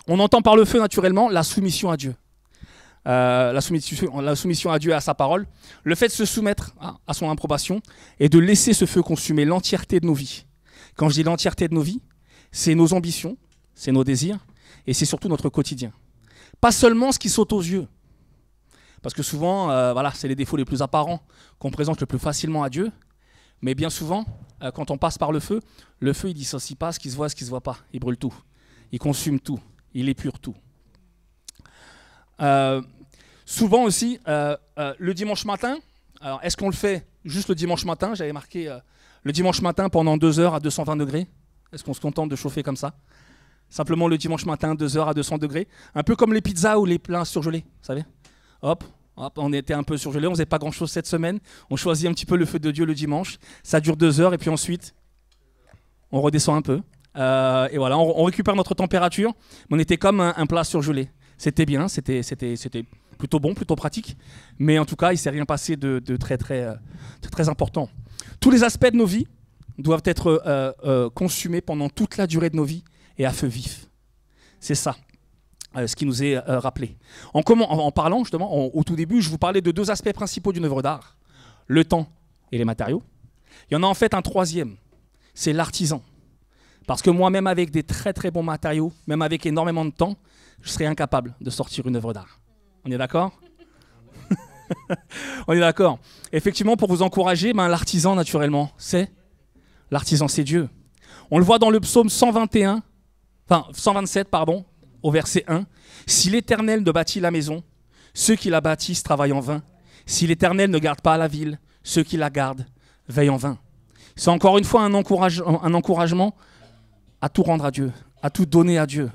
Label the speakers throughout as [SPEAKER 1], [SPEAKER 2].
[SPEAKER 1] On entend par le feu naturellement la soumission à Dieu. La soumission à Dieu et à sa parole, le fait de se soumettre à son approbation et de laisser ce feu consumer l'entièreté de nos vies. Quand je dis l'entièreté de nos vies, c'est nos ambitions, c'est nos désirs et c'est surtout notre quotidien. Pas seulement ce qui saute aux yeux, parce que souvent, voilà, c'est les défauts les plus apparents qu'on présente le plus facilement à Dieu, mais bien souvent, quand on passe par le feu, il dissocie pas ce qui se voit, ce qui se voit pas. Il brûle tout, il consume tout, il épure tout. Souvent aussi, le dimanche matin, alors est-ce qu'on le fait juste le dimanche matin? J'avais marqué le dimanche matin pendant 2 heures à 220 degrés. Est-ce qu'on se contente de chauffer comme ça? Simplement le dimanche matin, 2 heures à 200 degrés. Un peu comme les pizzas ou les plats surgelés, vous savez. Hop, on était un peu surgelés, on ne faisait pas grand-chose cette semaine. On choisit un petit peu le feu de Dieu le dimanche. Ça dure 2 heures et puis ensuite, on redescend un peu. Et voilà, on récupère notre température. Mais on était comme un plat surgelé. C'était bien, c'était plutôt bon, plutôt pratique. Mais en tout cas, il ne s'est rien passé de très important. Tous les aspects de nos vies doivent être consumés pendant toute la durée de nos vies et à feu vif. C'est ça, ce qui nous est rappelé. En parlant justement, au tout début, je vous parlais de 2 aspects principaux d'une œuvre d'art, le temps et les matériaux. Il y en a en fait un troisième, c'est l'artisan. Parce que moi, même avec des très bons matériaux, même avec énormément de temps, je serais incapable de sortir une œuvre d'art. On est d'accord? On est d'accord. Effectivement, pour vous encourager, l'artisan, naturellement, c'est Dieu. On le voit dans le psaume 127, au verset 1. « Si l'Éternel ne bâtit la maison, ceux qui la bâtissent travaillent en vain. Si l'Éternel ne garde pas la ville, ceux qui la gardent veillent en vain. » C'est encore une fois un encouragement à tout rendre à Dieu, à tout donner à Dieu.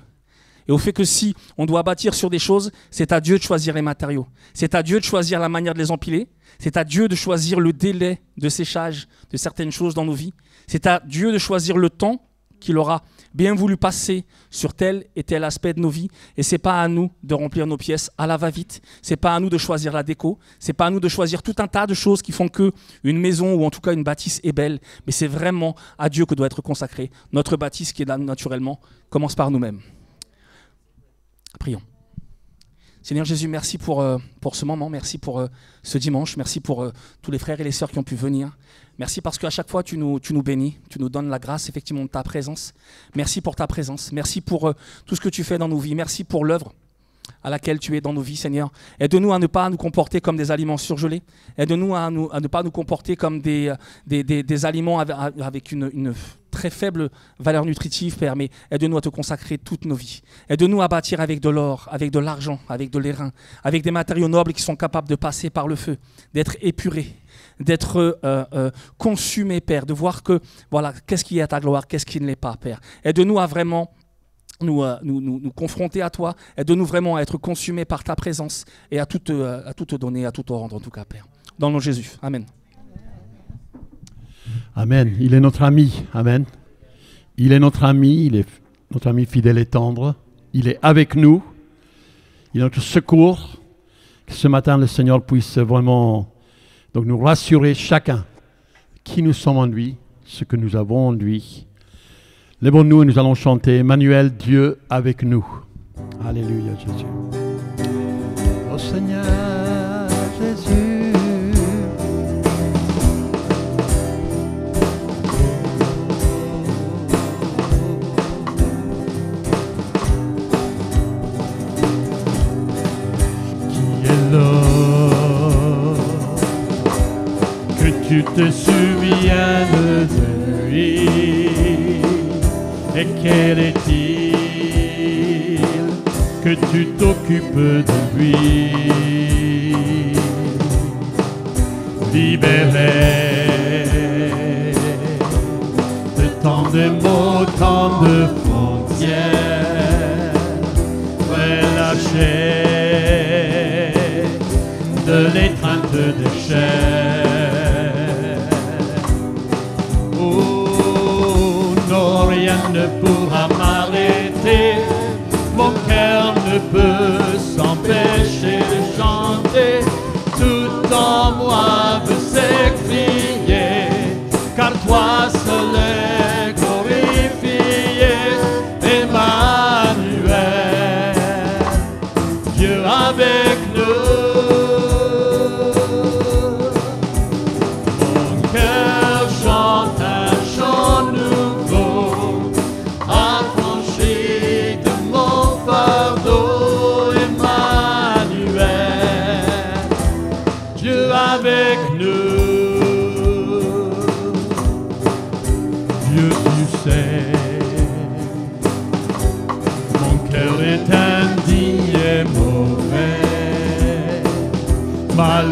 [SPEAKER 1] Et au fait que si on doit bâtir sur des choses, c'est à Dieu de choisir les matériaux. C'est à Dieu de choisir la manière de les empiler. C'est à Dieu de choisir le délai de séchage de certaines choses dans nos vies. C'est à Dieu de choisir le temps qu'il aura bien voulu passer sur tel et tel aspect de nos vies. Et c'est pas à nous de remplir nos pièces à la va-vite. C'est pas à nous de choisir la déco. C'est pas à nous de choisir tout un tas de choses qui font que une maison ou en tout cas une bâtisse est belle. Mais c'est vraiment à Dieu que doit être consacrée notre bâtisse qui est là naturellement commence par nous-mêmes. Prions. Seigneur Jésus, merci pour ce moment, merci pour ce dimanche, merci pour tous les frères et les sœurs qui ont pu venir. Merci parce qu'à chaque fois, tu nous bénis, tu nous donnes la grâce effectivement de ta présence. Merci pour ta présence, merci pour tout ce que tu fais dans nos vies, merci pour l'œuvre à laquelle tu es dans nos vies, Seigneur. Aide-nous à ne pas nous comporter comme des aliments surgelés. Aide-nous à ne pas nous comporter comme des aliments avec une très faible valeur nutritive, Père, mais aide-nous à te consacrer toutes nos vies. Aide-nous à bâtir avec de l'or, avec de l'argent, avec de l'airain, avec des matériaux nobles qui sont capables de passer par le feu, d'être épurés, d'être consumés, Père, de voir que, voilà, qu'est-ce qui est à ta gloire, qu'est-ce qui ne l'est pas, Père. Aide-nous à vraiment nous confronter à toi, aide-nous vraiment à être consumés par ta présence et à tout te donner, à tout te rendre en tout cas, Père. Dans le nom de Jésus. Amen.
[SPEAKER 2] Amen. Il est notre ami. Amen. Il est notre ami fidèle et tendre. Il est avec nous. Il est notre secours. Que ce matin, le Seigneur puisse vraiment donc nous rassurer chacun qui nous sommes en lui, ce que nous avons en lui. Lèvons-nous et nous allons chanter Emmanuel, Dieu avec nous. Alléluia, Jésus. Ô Seigneur Jésus. Qui est l'homme que tu te souviennes de lui? Et quel est-il que tu t'occupes de lui? Libéré de tant de mots, tant de frontières, relâché de l'étreinte de chair. Rien ne pourra m'arrêter, mon cœur ne peut s'empêcher de chanter, tout en moi veut s'écrier, car toi seul est glorifié, Emmanuel.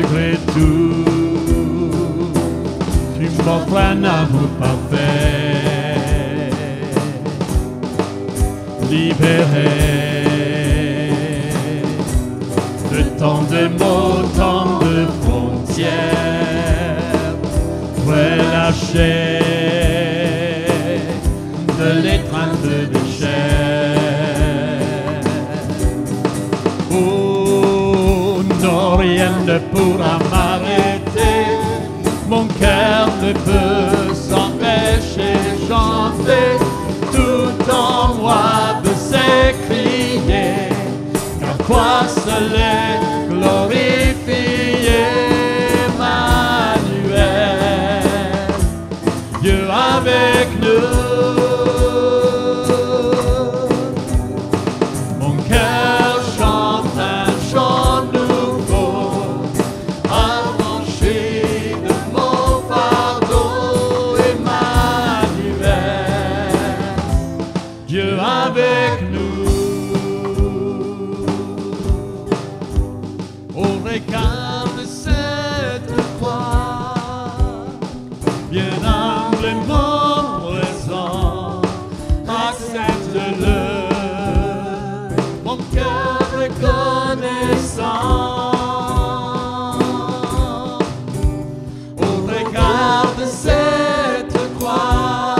[SPEAKER 2] malgré tout, tu m'offres un amour parfait, libéré de tant de mots, tant de frontières, relâché de l'étreinte de chair. Oh non, rien ne pourra m'arrêter, mon cœur ne peut s'empêcher de chanter, tout en moi de s'écrier, car toi seul est glorifié, Emmanuel, Dieu avec nous. Mon cœur chante un chant nouveau, affranchi de mon fardeau, Emmanuel, Dieu avec nous. Au regard de cette croix, bien humblement présent, accepte-le, mon cœur reconnaissant. Au regard de cette croix,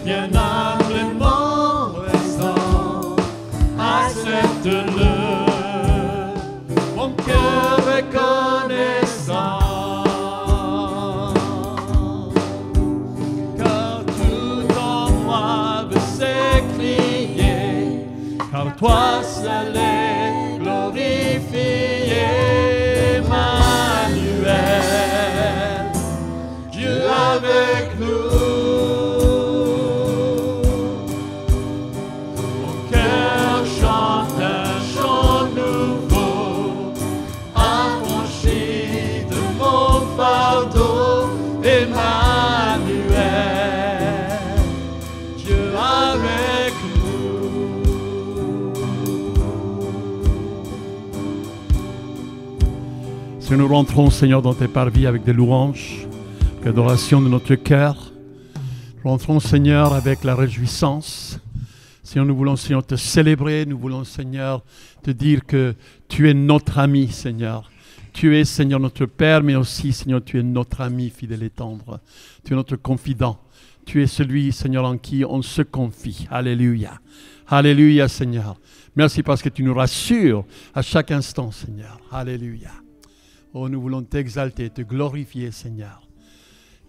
[SPEAKER 2] bien humblement présent, accepte-le, mon cœur reconnaissant. Car tout en moi veut s'écrier, car toi seul est glorifié, Emmanuel, Dieu avec nous. Mon cœur chante un chant nouveau, affranchi de mon fardeau, Emmanuel, Dieu avec nous. Si nous rentrons, Seigneur, dans tes parvis avec des louanges, l'adoration de notre cœur, rentrons, Seigneur, avec la réjouissance. Seigneur, nous voulons, Seigneur, te célébrer. Nous voulons, Seigneur, te dire que tu es notre ami, Seigneur. Tu es, Seigneur, notre Père, mais aussi, Seigneur, tu es notre ami fidèle et tendre. Tu es notre confident. Tu es celui, Seigneur, en qui on se confie. Alléluia. Alléluia, Seigneur. Merci parce que tu nous rassures à chaque instant, Seigneur. Alléluia. Oh, nous voulons t'exalter, te glorifier, Seigneur.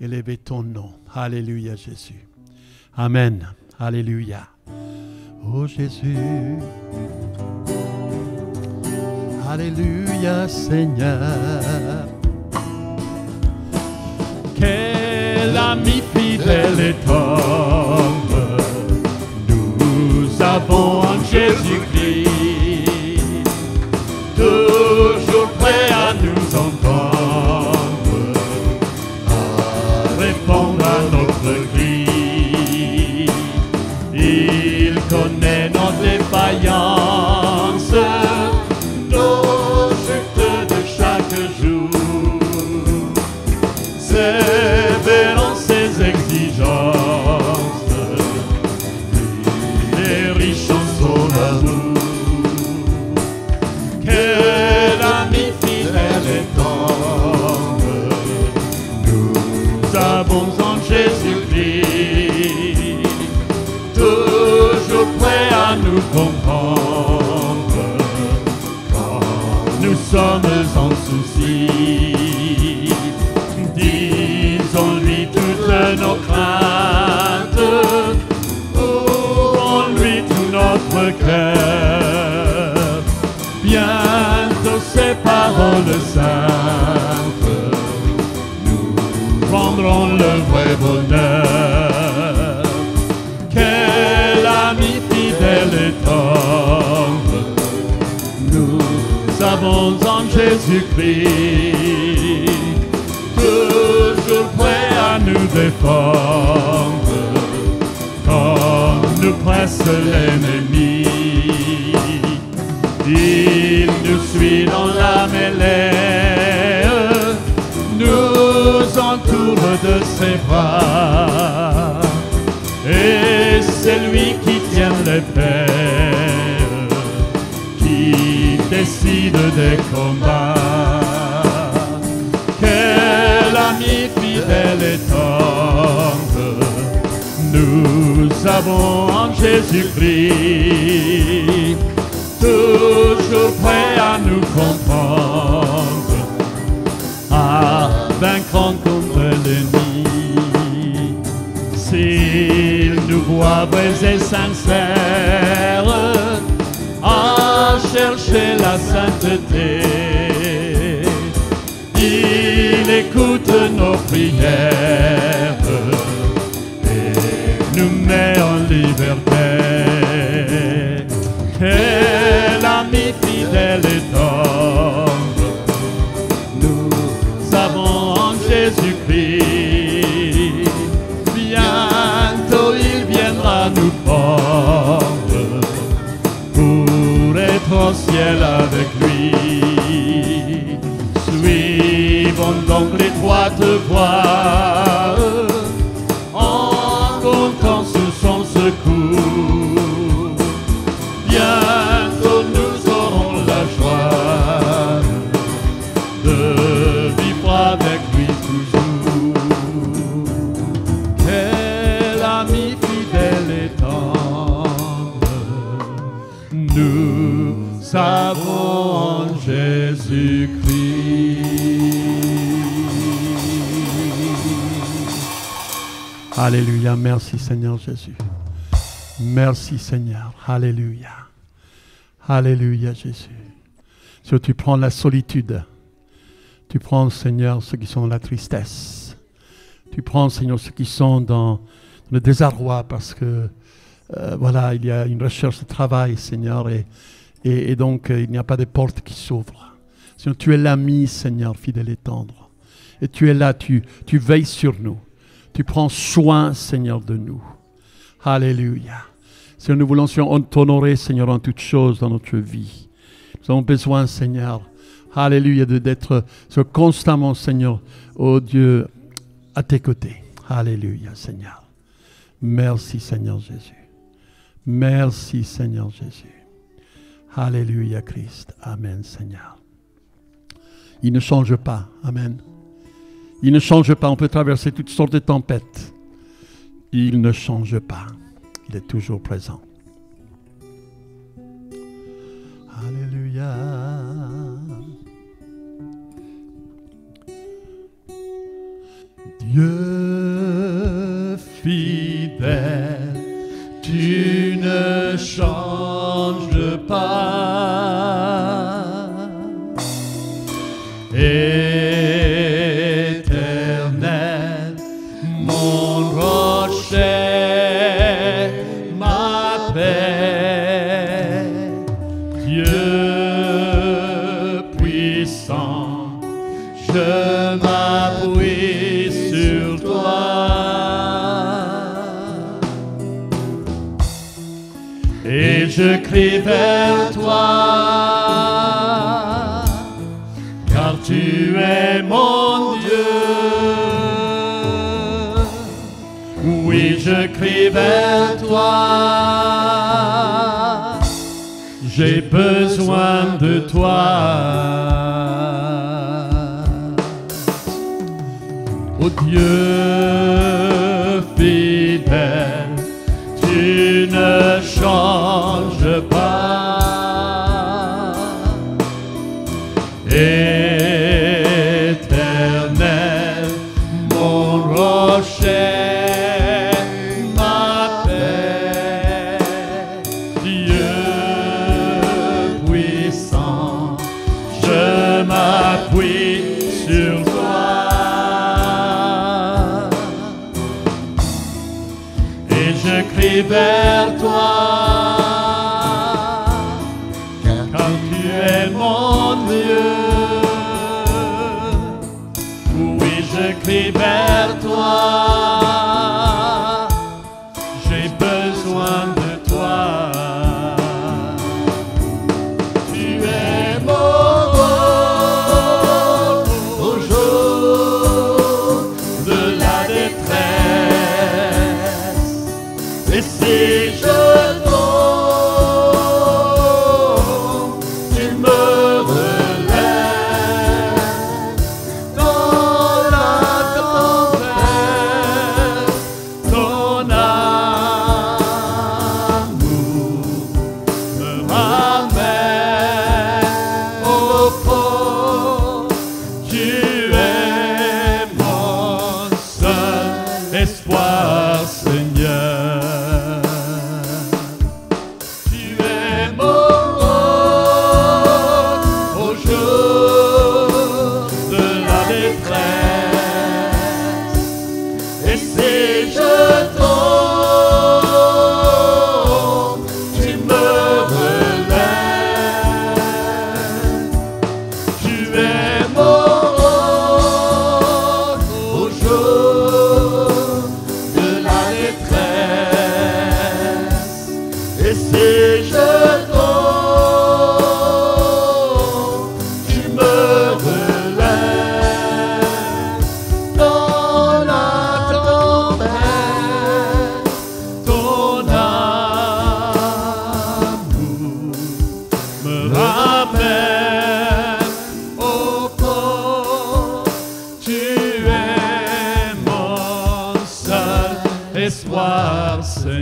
[SPEAKER 2] Élever ton nom. Alléluia, Jésus. Amen. Alléluia. Oh, Jésus. Alléluia, Seigneur. Quel ami fidèle et tendre nous avons en Jésus-Christ, toujours prêt à nous entendre, à répondre à notre cri. Il connaît nos défaillances, nos chutes de chaque jour, sévérant ses exigences, il est riche en son amour. Quel ami fidèle et tendre nous avons en Jésus-Christ, toujours prêt à nous comprendre quand nous sommes en souci. Disons-lui toutes nos craintes, ouvrons-lui tout notre cœur. Bientôt ces paroles simples nous rendront le vrai bonheur. Quel ami fidèle et tendre nous avons en Jésus-Christ, toujours prêt à nous défendre quand nous presse l'ennemi. Il nous suit dans la mêlée, de ses bras. Et c'est lui qui tient les pères, qui décide des combats. Quel ami fidèle et tendre nous avons en Jésus-Christ, toujours prêt à nous comprendre, à vaincre contre l'ennemi. S'il nous voit vrais et sincères à chercher la sainteté, il écoute nos prières et nous met en liberté. Quel ami fidèle et tendre nous avons en Jésus-Christ. Bientôt il viendra nous prendre pour être au ciel avec lui. Suivons donc l'étroite voie en comptant sur son secours. Bientôt nous aurons la joie de vivre avec lui toujours. Quel ami fidèle et tendre nous avons en Jésus-Christ. Alléluia, merci Seigneur Jésus. Merci Seigneur, alléluia. Alléluia Jésus. Si tu prends la solitude, tu prends Seigneur ceux qui sont dans la tristesse, tu prends Seigneur ceux qui sont dans le désarroi parce que voilà, il y a une recherche de travail Seigneur et donc il n'y a pas de porte qui s'ouvre. Seigneur, tu es l'ami Seigneur fidèle et tendre et tu es là, tu veilles sur nous, tu prends soin Seigneur de nous. Alléluia. Seigneur, nous voulons t'honorer, Seigneur, en toutes choses dans notre vie. Nous avons besoin, Seigneur, alléluia, d'être constamment, Seigneur, oh Dieu, à tes côtés. Alléluia, Seigneur. Merci, Seigneur Jésus. Merci, Seigneur Jésus. Alléluia, Christ. Amen, Seigneur. Il ne change pas. Amen. Il ne change pas. On peut traverser toutes sortes de tempêtes. Il ne change pas. Il est toujours présent. Alléluia. Dieu fidèle, tu ne changes pas. Éternel, mon rocher, je m'appuie sur toi et je crie vers toi, car tu es mon Dieu. Oui, je crie vers toi, j'ai besoin de toi. Oh Dieu fidèle, tu ne changes pas. Éternel, mon rocher, ma paix. Dieu puissant, je m'appuie sur toi. Je crie vers toi, car tu es mon Dieu. Oui, je crie vers toi, j'ai besoin de toi. Tu es mon Dieu au jour de la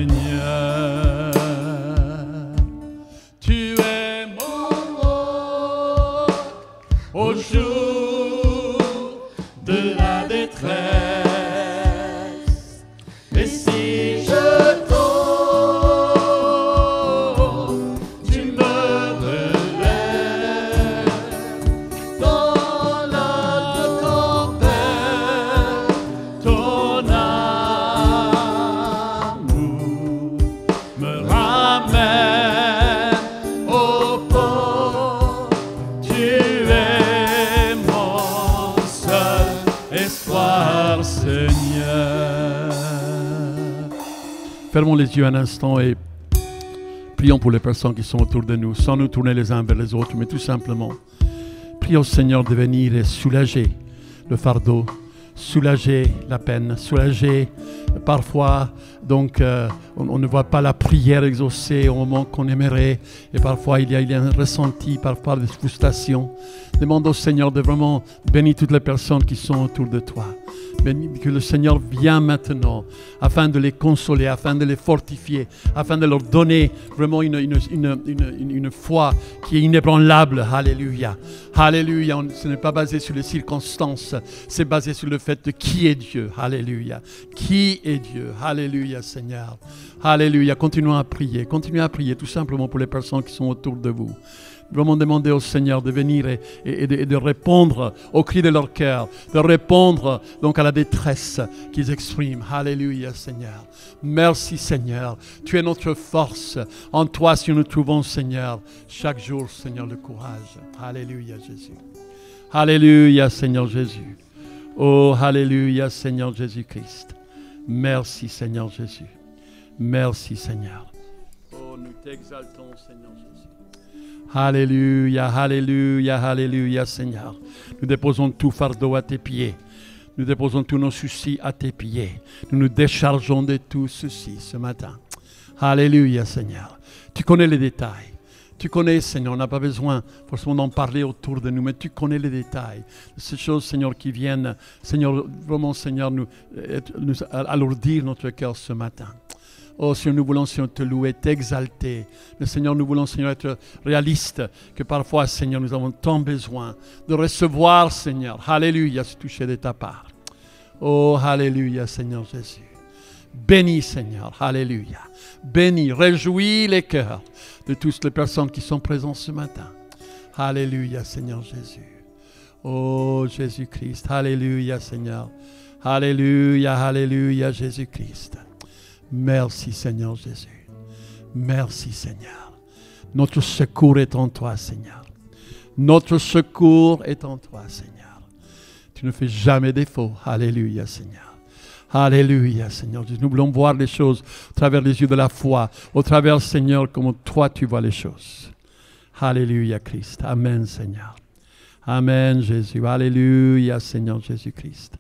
[SPEAKER 2] Seigneur. Tu es mon roc au jour de la détresse. Et si je tombe, tu me relèves. Dans la tempête, ton amour me ramène au port. Tu es mon seul espoir, Seigneur. Fermons les yeux un instant et prions pour les personnes qui sont autour de nous, sans nous tourner les uns vers les autres, mais tout simplement. Prions au Seigneur de venir et soulager le fardeau, soulager la peine, soulager parfois, donc on ne voit pas la prière exaucée au moment qu'on aimerait, et parfois il y a un ressenti, parfois des frustrations. Demande au Seigneur de vraiment bénir toutes les personnes qui sont autour de toi. Que le Seigneur vienne maintenant afin de les consoler, afin de les fortifier, afin de leur donner vraiment une foi qui est inébranlable. Alléluia. Alléluia. Ce n'est pas basé sur les circonstances, c'est basé sur le fait de qui est Dieu. Alléluia. Qui est Dieu. Alléluia, Seigneur. Alléluia. Continuez à prier tout simplement pour les personnes qui sont autour de vous. Vraiment demander au Seigneur de venir et de répondre au cri de leur cœur, de répondre donc à la détresse qu'ils expriment. Alléluia, Seigneur. Merci, Seigneur. Tu es notre force. En toi, si nous trouvons, Seigneur, chaque jour, Seigneur, le courage. Alléluia, Jésus. Alléluia, Seigneur Jésus. Oh, alléluia, Seigneur Jésus-Christ. Merci, Seigneur Jésus. Merci, Seigneur. Oh, nous t'exaltons, Seigneur Jésus. Alléluia, alléluia, alléluia, Seigneur. Nous déposons tout fardeau à tes pieds. Nous déposons tous nos soucis à tes pieds. Nous nous déchargeons de tout ceci ce matin. Alléluia, Seigneur. Tu connais les détails. Tu connais, Seigneur, on n'a pas besoin forcément d'en parler autour de nous, mais tu connais les détails. Ces choses, Seigneur, qui viennent, Seigneur, vraiment, Seigneur, nous alourdir notre cœur ce matin. Oh Seigneur, nous voulons, Seigneur, te louer, t'exalter. Mais Seigneur, nous voulons, Seigneur, être réalistes, que parfois, Seigneur, nous avons tant besoin de recevoir, Seigneur. Alléluia, se toucher de ta part. Oh, alléluia, Seigneur Jésus. Bénis, Seigneur, alléluia. Bénis, réjouis les cœurs de toutes les personnes qui sont présentes ce matin. Alléluia, Seigneur Jésus. Oh, Jésus-Christ, alléluia, Seigneur. Alléluia, alléluia, Jésus-Christ. Merci, Seigneur Jésus. Merci, Seigneur. Notre secours est en toi, Seigneur. Notre secours est en toi, Seigneur. Tu ne fais jamais défaut. Alléluia, Seigneur. Alléluia, Seigneur. Nous voulons voir les choses au travers des yeux de la foi, au travers, Seigneur, comme toi tu vois les choses. Alléluia, Christ. Amen, Seigneur. Amen, Jésus. Alléluia, Seigneur Jésus-Christ.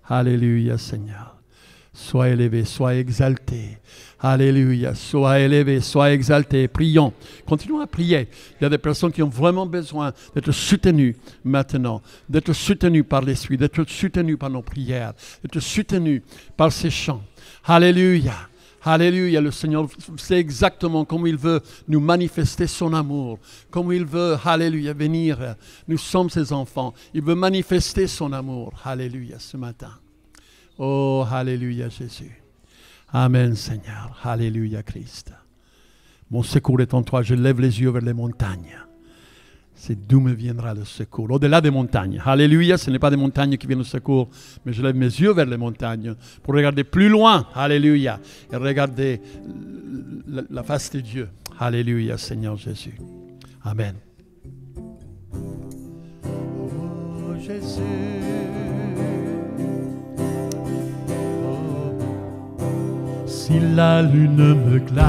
[SPEAKER 2] Alléluia, Seigneur. Sois élevé, sois exalté. Alléluia. Sois élevé, sois exalté. Prions. Continuons à prier. Il y a des personnes qui ont vraiment besoin d'être soutenues maintenant, d'être soutenues par l'Esprit, d'être soutenues par nos prières, d'être soutenues par ces chants. Alléluia. Alléluia, le Seigneur sait exactement comment il veut nous manifester son amour, comment il veut, alléluia, venir. Nous sommes ses enfants. Il veut manifester son amour. Alléluia, ce matin. Oh, alléluia, Jésus. Amen, Seigneur. Alléluia, Christ. Mon secours est en toi. Je lève les yeux vers les montagnes. C'est d'où me viendra le secours. Au-delà des montagnes. Alléluia, ce n'est pas des montagnes qui viennent au secours, mais je lève mes yeux vers les montagnes pour regarder plus loin. Alléluia. Et regarder la face de Dieu. Alléluia, Seigneur Jésus. Amen. Oh, Jésus. Si la lune me glace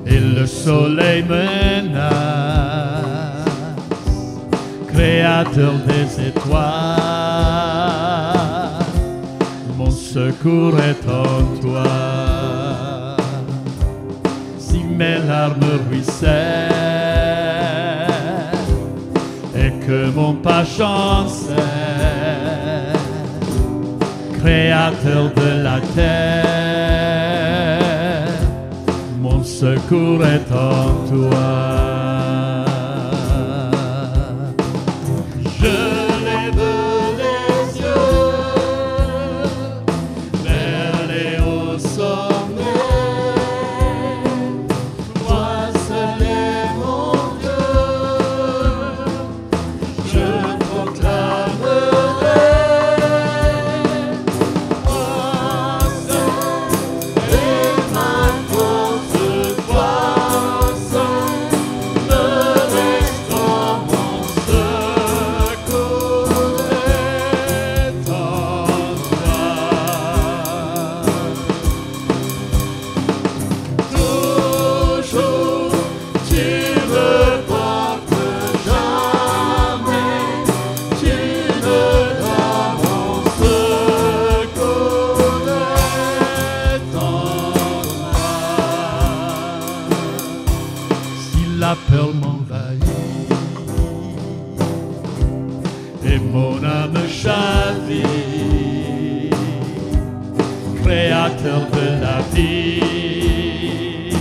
[SPEAKER 2] et le soleil menace, Créateur des étoiles, mon secours est en toi. Si mes larmes ruissellent et que mon pas chancelle, Créateur de la terre, mon secours est en toi. La peur m'envahit et mon âme chavire. Créateur de la vie,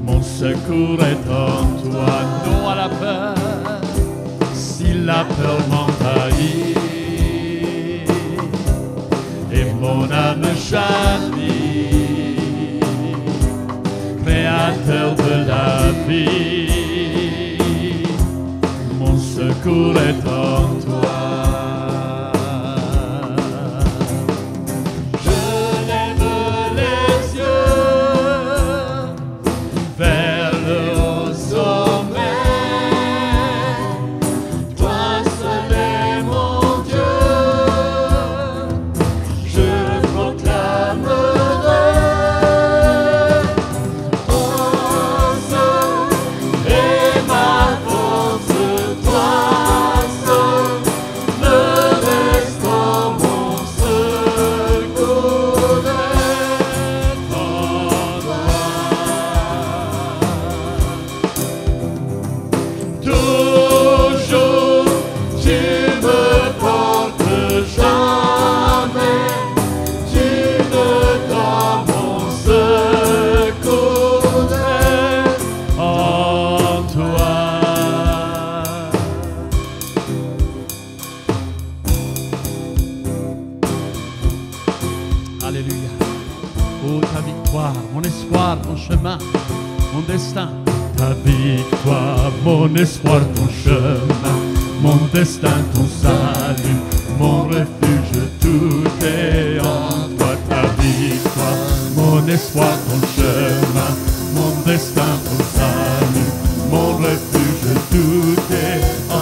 [SPEAKER 2] mon secours est en toi. Non à la peur, si la peur m'envahit et mon âme chavire. Créateur de la vie, mon secours est en toi. Je lève les yeux vers le haut sommet. Toi seul est mon Dieu, je proclamerai. Alléluia. Oh, ta victoire, mon espoir, ton chemin, mon destin. Ta victoire, mon espoir, ton chemin, mon destin, ton salut, mon refuge, tout est en toi. Ta victoire, mon espoir, ton chemin, mon destin, ton salut, mon refuge, tout est en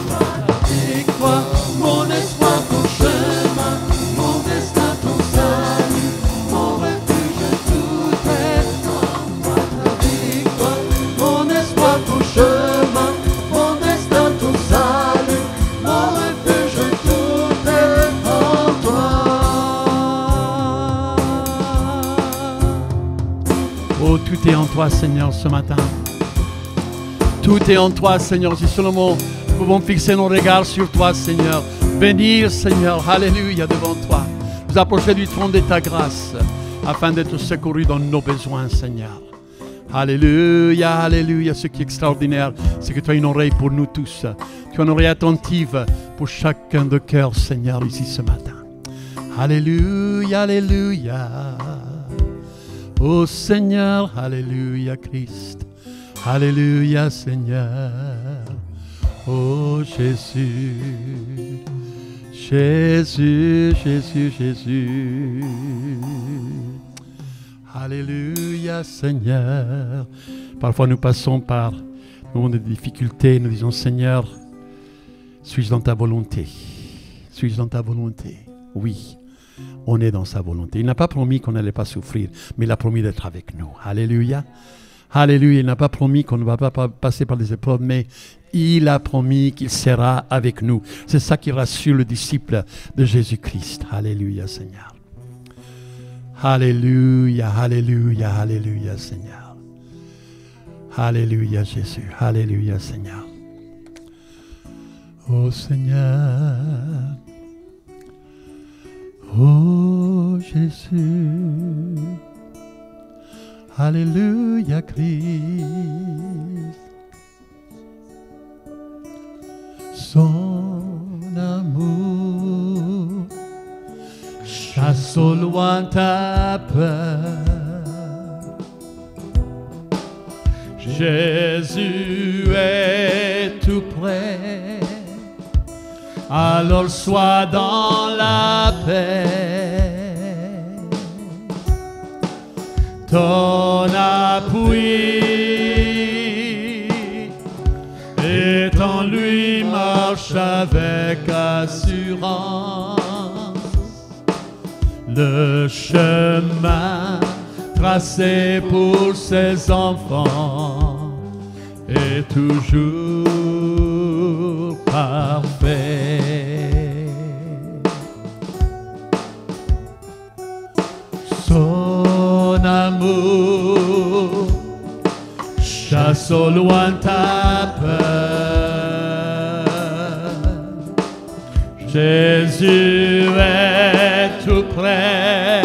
[SPEAKER 2] toi. Ta victoire, mon espoir, ton chemin, mon destin, ton salut, mon refuge, tout est en toi. Ta victoire, mon espoir, ton chemin, mon destin, ton salut, mon refuge, tout est en toi. Oh, tout est en toi, Seigneur, ce matin. Tout est en toi, Seigneur. Si seulement nous pouvons fixer nos regards sur toi, Seigneur. Bénir, Seigneur, alléluia, devant toi. Nous approcher du trône de ta grâce, afin d'être secourus dans nos besoins, Seigneur. Alléluia, alléluia. Ce qui est extraordinaire, c'est que tu as une oreille pour nous tous. Tu as une oreille attentive pour chacun de cœur, Seigneur, ici ce matin. Alléluia, alléluia. Oh Seigneur, alléluia, Christ. Alléluia, Seigneur. Oh Jésus. Jésus, Jésus, Jésus. Alléluia, Seigneur. Parfois nous passons par des moments de difficultés. Nous disons, Seigneur, suis-je dans ta volonté? Suis-je dans ta volonté? Oui, on est dans sa volonté. Il n'a pas promis qu'on n'allait pas souffrir, mais il a promis d'être avec nous. Alléluia. Alléluia. Il n'a pas promis qu'on ne va pas passer par des épreuves, mais il a promis qu'il sera avec nous. C'est ça qui rassure le disciple de Jésus-Christ. Alléluia, Seigneur. Alléluia, alléluia, alléluia, Seigneur. Alléluia, Jésus. Alléluia, Seigneur. Oh Seigneur. Oh Jésus, Alléluia Christ, son amour chasse au loin ta peur. Jésus est tout près, alors sois dans la paix. Ton appui est en lui, marche avec assurance. Le chemin tracé pour ses enfants est toujours parfait. Son amour chasse au loin ta peur. Jésus est tout près,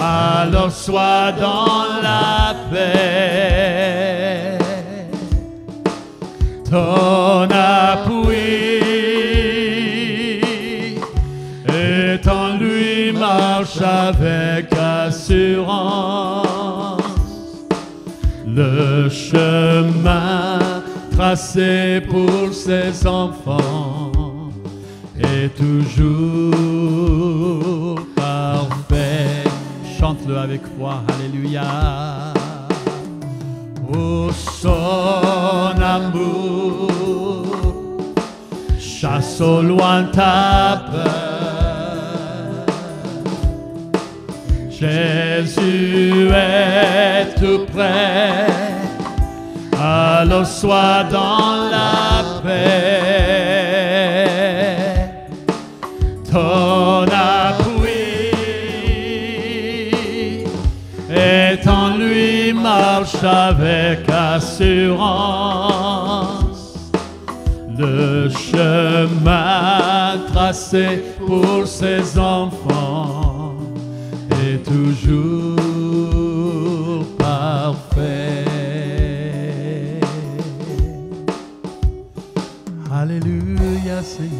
[SPEAKER 2] alors sois dans la paix. Ton appui est en lui, marche avec assurance. Le chemin tracé pour ses enfants est toujours parfait. Chante-le avec foi, alléluia. Oh, son amour chasse au loin ta peur. Jésus est tout près, alors sois dans la paix. Ton appui est en lui, marche avec assurance. Le chemin tracé pour ses enfants est toujours parfait. Alléluia Seigneur.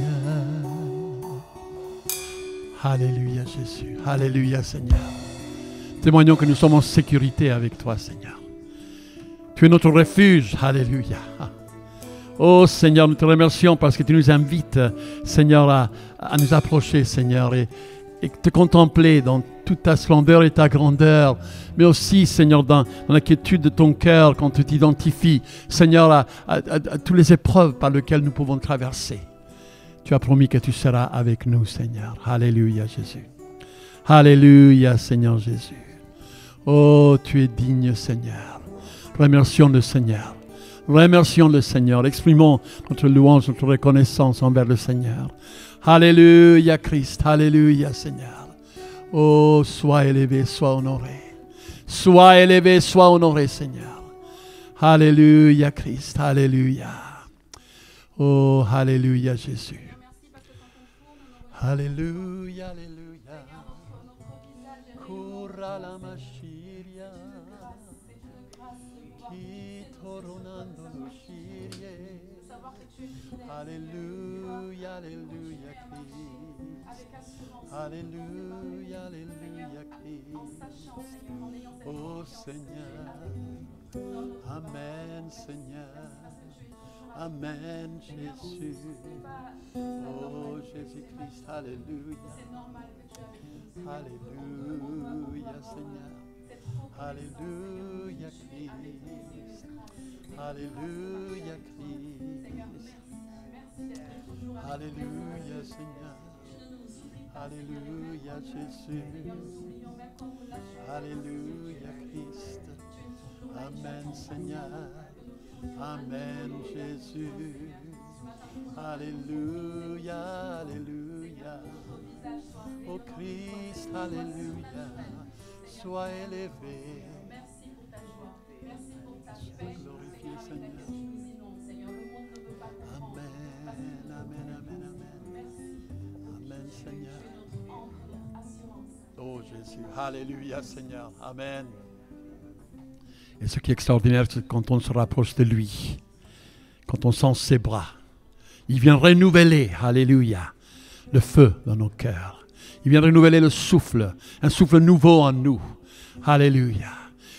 [SPEAKER 2] Alléluia Jésus. Alléluia Seigneur. Témoignons que nous sommes en sécurité avec toi Seigneur. Tu es notre refuge. Alléluia. Oh Seigneur, nous te remercions parce que tu nous invites, Seigneur, à nous approcher, Seigneur, et te contempler dans toute ta splendeur et ta grandeur, mais aussi, Seigneur, dans la quiétude de ton cœur, quand tu t'identifies, Seigneur, à toutes les épreuves par lesquelles nous pouvons traverser. Tu as promis que tu seras avec nous, Seigneur. Alléluia, Jésus. Alléluia, Seigneur Jésus. Oh, tu es digne, Seigneur. Remercions le Seigneur. Remercions le Seigneur. Exprimons notre louange, notre reconnaissance envers le Seigneur. Alléluia, Christ. Alléluia, Seigneur. Oh, sois élevé, sois honoré. Sois élevé, sois honoré, Seigneur. Alléluia, Christ. Alléluia. Oh, alléluia, Jésus. Alléluia, alléluia. Cura la mashiria. Qui toronando lo shirie. Alléluia, alléluia, Christ. Alléluia, alléluia, Christ. Oh Seigneur. Amen, Seigneur. Amen, Jésus. Oh, Jésus-Christ, alléluia. Alléluia, Seigneur. Alléluia, Christ. Alléluia, Christ. Alléluia, Seigneur. Alléluia, Jésus. Alléluia, Christ. Amen, Seigneur. Amen, Jésus. Alléluia, alléluia. Oh Christ, alléluia. Sois élevé. Sois glorifié, Seigneur. Amen, amen, amen, amen. Amen, Seigneur. Jésus. Alléluia, Seigneur. Amen. Et ce qui est extraordinaire, c'est quand on se rapproche de lui, quand on sent ses bras, il vient renouveler, alléluia, le feu dans nos cœurs. Il vient renouveler le souffle, un souffle nouveau en nous. Alléluia.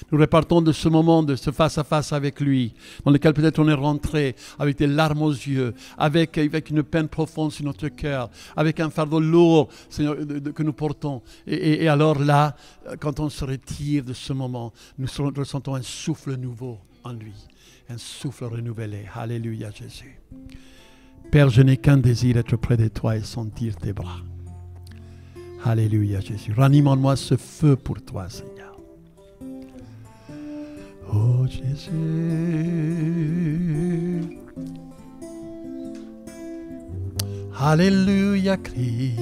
[SPEAKER 2] Nous repartons de ce moment, de ce face-à-face avec lui, dans lequel peut-être on est rentré avec des larmes aux yeux, avec une peine profonde sur notre cœur, avec un fardeau lourd, Seigneur, que nous portons. Et alors là, quand on se retire de ce moment, nous ressentons un souffle nouveau en lui, un souffle renouvelé. Alléluia, Jésus. Père, je n'ai qu'un désir, être près de toi et sentir tes bras. Alléluia, Jésus. Ranime en moi ce feu pour toi, Seigneur. Oh Jésus, Alléluia Christ,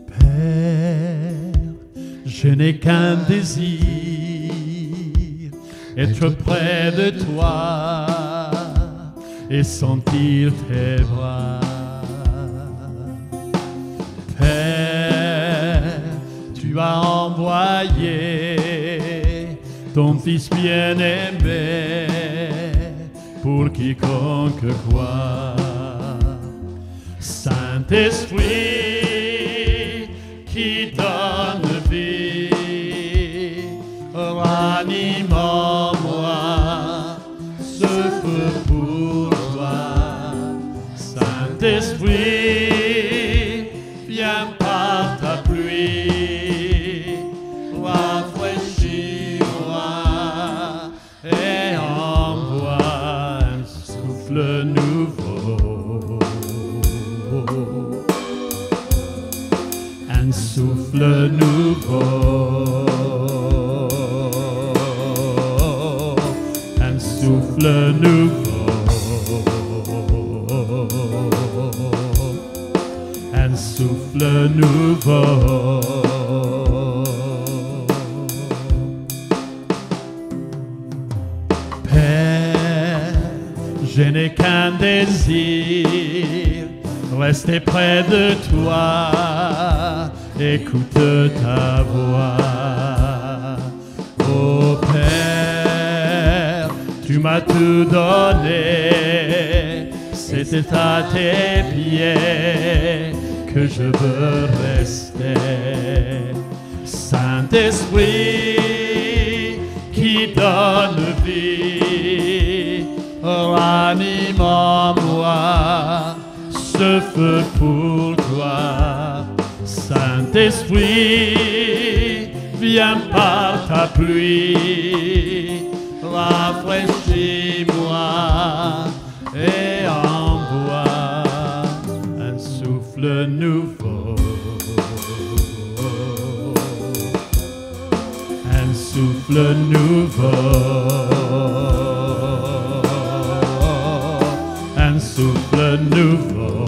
[SPEAKER 2] Père, je n'ai qu'un désir, être près de toi et sentir tes bras. Tu as envoyé ton Fils bien-aimé pour quiconque croit. Saint-Esprit qui donne vie, ranime en moi ce feu pour toi. Saint-Esprit, viens par ta pluie. Un souffle nouveau, un souffle nouveau, un souffle nouveau. Père, je n'ai qu'un désir, rester près de toi, écoute ta voix. Oh Père, tu m'as tout donné, c'était à tes pieds que je veux rester. Saint-Esprit qui donne vie, ranime en moi ce feu pour toi. Saint-Esprit, viens par ta pluie, rafraîchis-moi et envoie un souffle nouveau, un souffle nouveau, un souffle nouveau,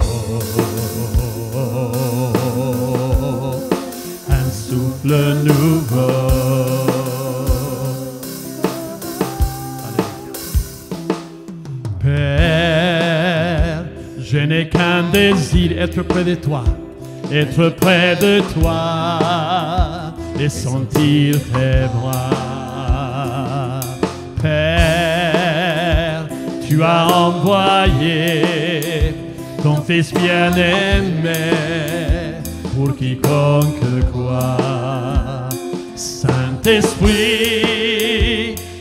[SPEAKER 2] un souffle nouveau. Père, je n'ai qu'un désir, être près de toi, être près de toi et sentir tes bras. Père, tu as envoyé ton Fils bien-aimé pour quiconque croit. Saint-Esprit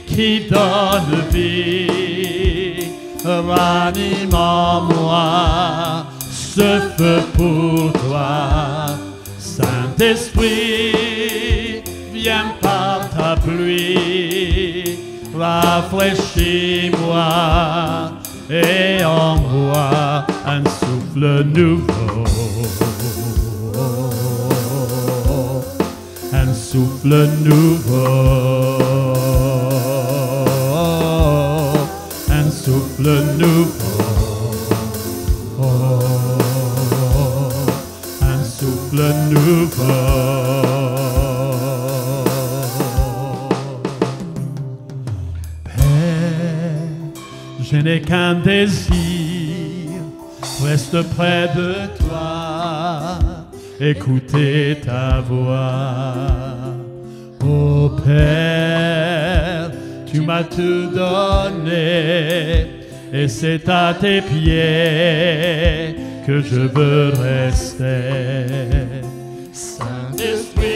[SPEAKER 2] qui donne vie, ranime en moi ce feu pour toi. Saint-Esprit, viens par ta pluie, rafraîchis-moi et envoie un souffle nouveau, un souffle nouveau, un souffle nouveau, un souffle nouveau. Père, je n'ai qu'un désir, reste près de toi, écouter ta voix. Ô Père, tu m'as tout donné, et c'est à tes pieds que je veux rester. Saint-Esprit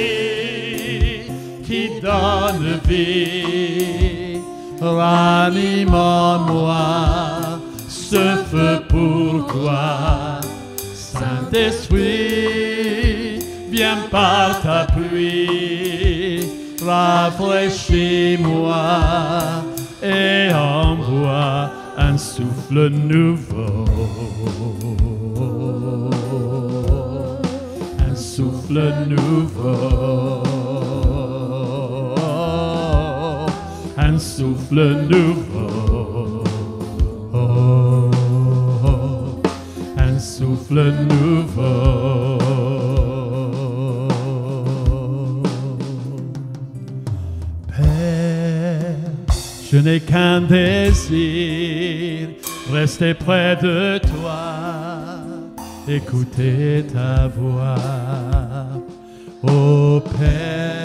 [SPEAKER 2] qui donne vie, ranime en moi ce feu pour toi. Saint-Esprit, viens par ta pluie, rafraîchis-moi et envoie un souffle nouveau. Un souffle nouveau. Un souffle nouveau. Un souffle nouveau. Père, je n'ai qu'un désir, rester près de toi, écouter ta voix. Ô Père,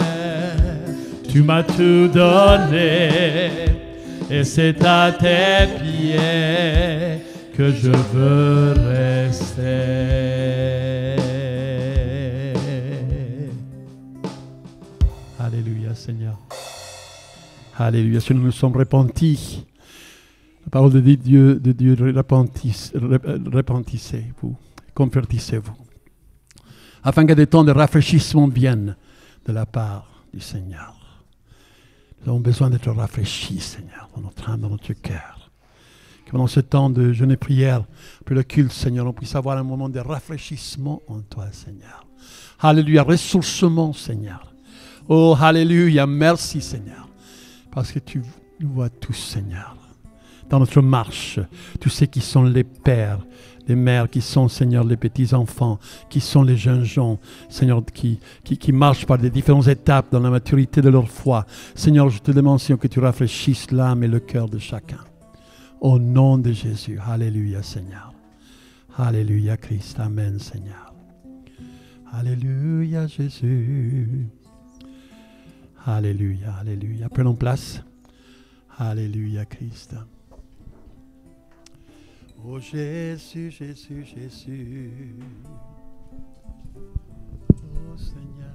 [SPEAKER 2] tu m'as tout donné, et c'est à tes pieds que je veux rester. Alléluia, Seigneur. Alléluia, si nous nous sommes repentis, la parole de Dieu, repentissez-vous, convertissez-vous, afin que des temps de rafraîchissement viennent de la part du Seigneur. Nous avons besoin d'être rafraîchis, Seigneur, dans notre âme, dans notre cœur. Que pendant ce temps de jeûne et prière, après le culte, Seigneur, on puisse avoir un moment de rafraîchissement en toi, Seigneur. Alléluia, ressourcement, Seigneur. Oh, alléluia, merci, Seigneur. Parce que tu nous vois tous, Seigneur. Dans notre marche, tous ceux qui sont les pères, les mères, qui sont, Seigneur, les petits-enfants, qui sont les jeunes gens, Seigneur, qui marchent par des différentes étapes dans la maturité de leur foi. Seigneur, je te demande, Seigneur, que tu rafraîchisses l'âme et le cœur de chacun. Au nom de Jésus. Alléluia, Seigneur. Alléluia, Christ. Amen, Seigneur. Alléluia, Jésus. Alléluia, alléluia. Prenons place. Alléluia, Christ. Oh Jésus, Jésus, Jésus. Oh Seigneur.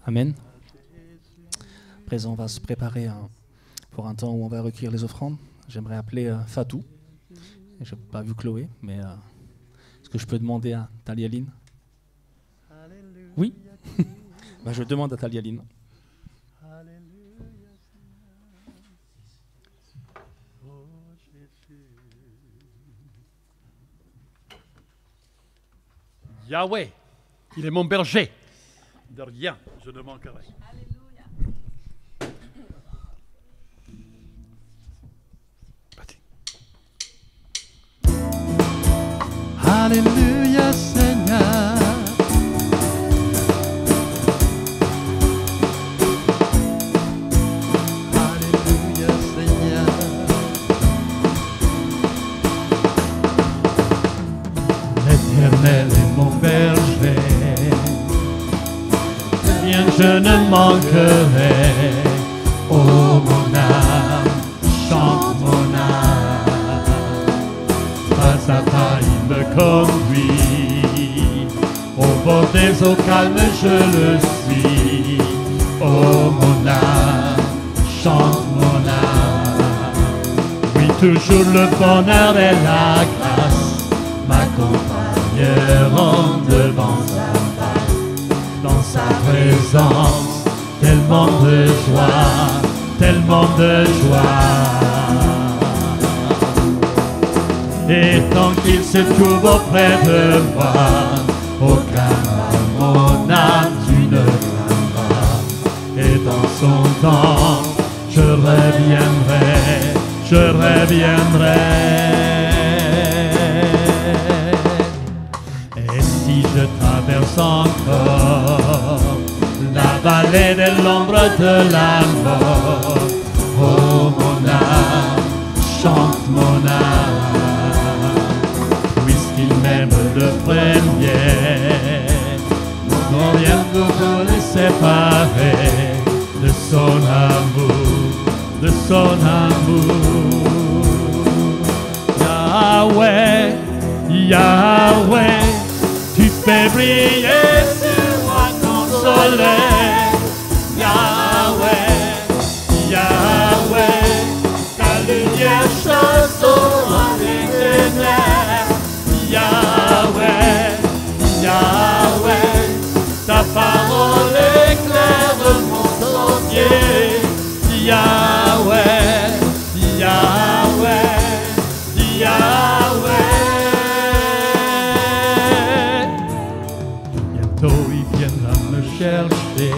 [SPEAKER 1] Amen. À présent, on va se préparer pour un temps où on va recueillir les offrandes. J'aimerais appeler Fatou. Je n'ai pas vu Chloé, mais est-ce que je peux demander à Talialine? Oui. Ben, je demande à Talialine.
[SPEAKER 2] Yahweh, il est mon berger. De rien, je ne manquerai. Alléluia, Seigneur. Alléluia, Seigneur. L'Éternel est mon berger, rien je ne manquerai. Oh mon âme, chante mon âme. Pas à pas il me conduit, au bord des eaux calmes je le suis. Oh mon âme, chante mon âme. Oui, toujours le bonheur et la grâce m'accompagneront devant sa face. Dans sa présence, tellement de joie, tellement de joie. Et tant qu'il se trouve auprès de moi, aucun mal, mon âme, tu ne craindras. Et dans son temps, je reviendrai, je reviendrai. Et si je traverse encore la vallée de l'ombre de la mort, oh mon âme, chante mon âme. de première. Non, rien ne peut les séparer de son amour, de son amour. Yahweh, Yahweh, tu fais briller sur moi ton soleil. Yahweh, Yahweh, ta lumière chasse au loin des ténèbres. Yahweh, Yahweh, ta parole éclaire mon sentier. Yahweh, Yahweh, Yahweh. Bientôt il viendra me chercher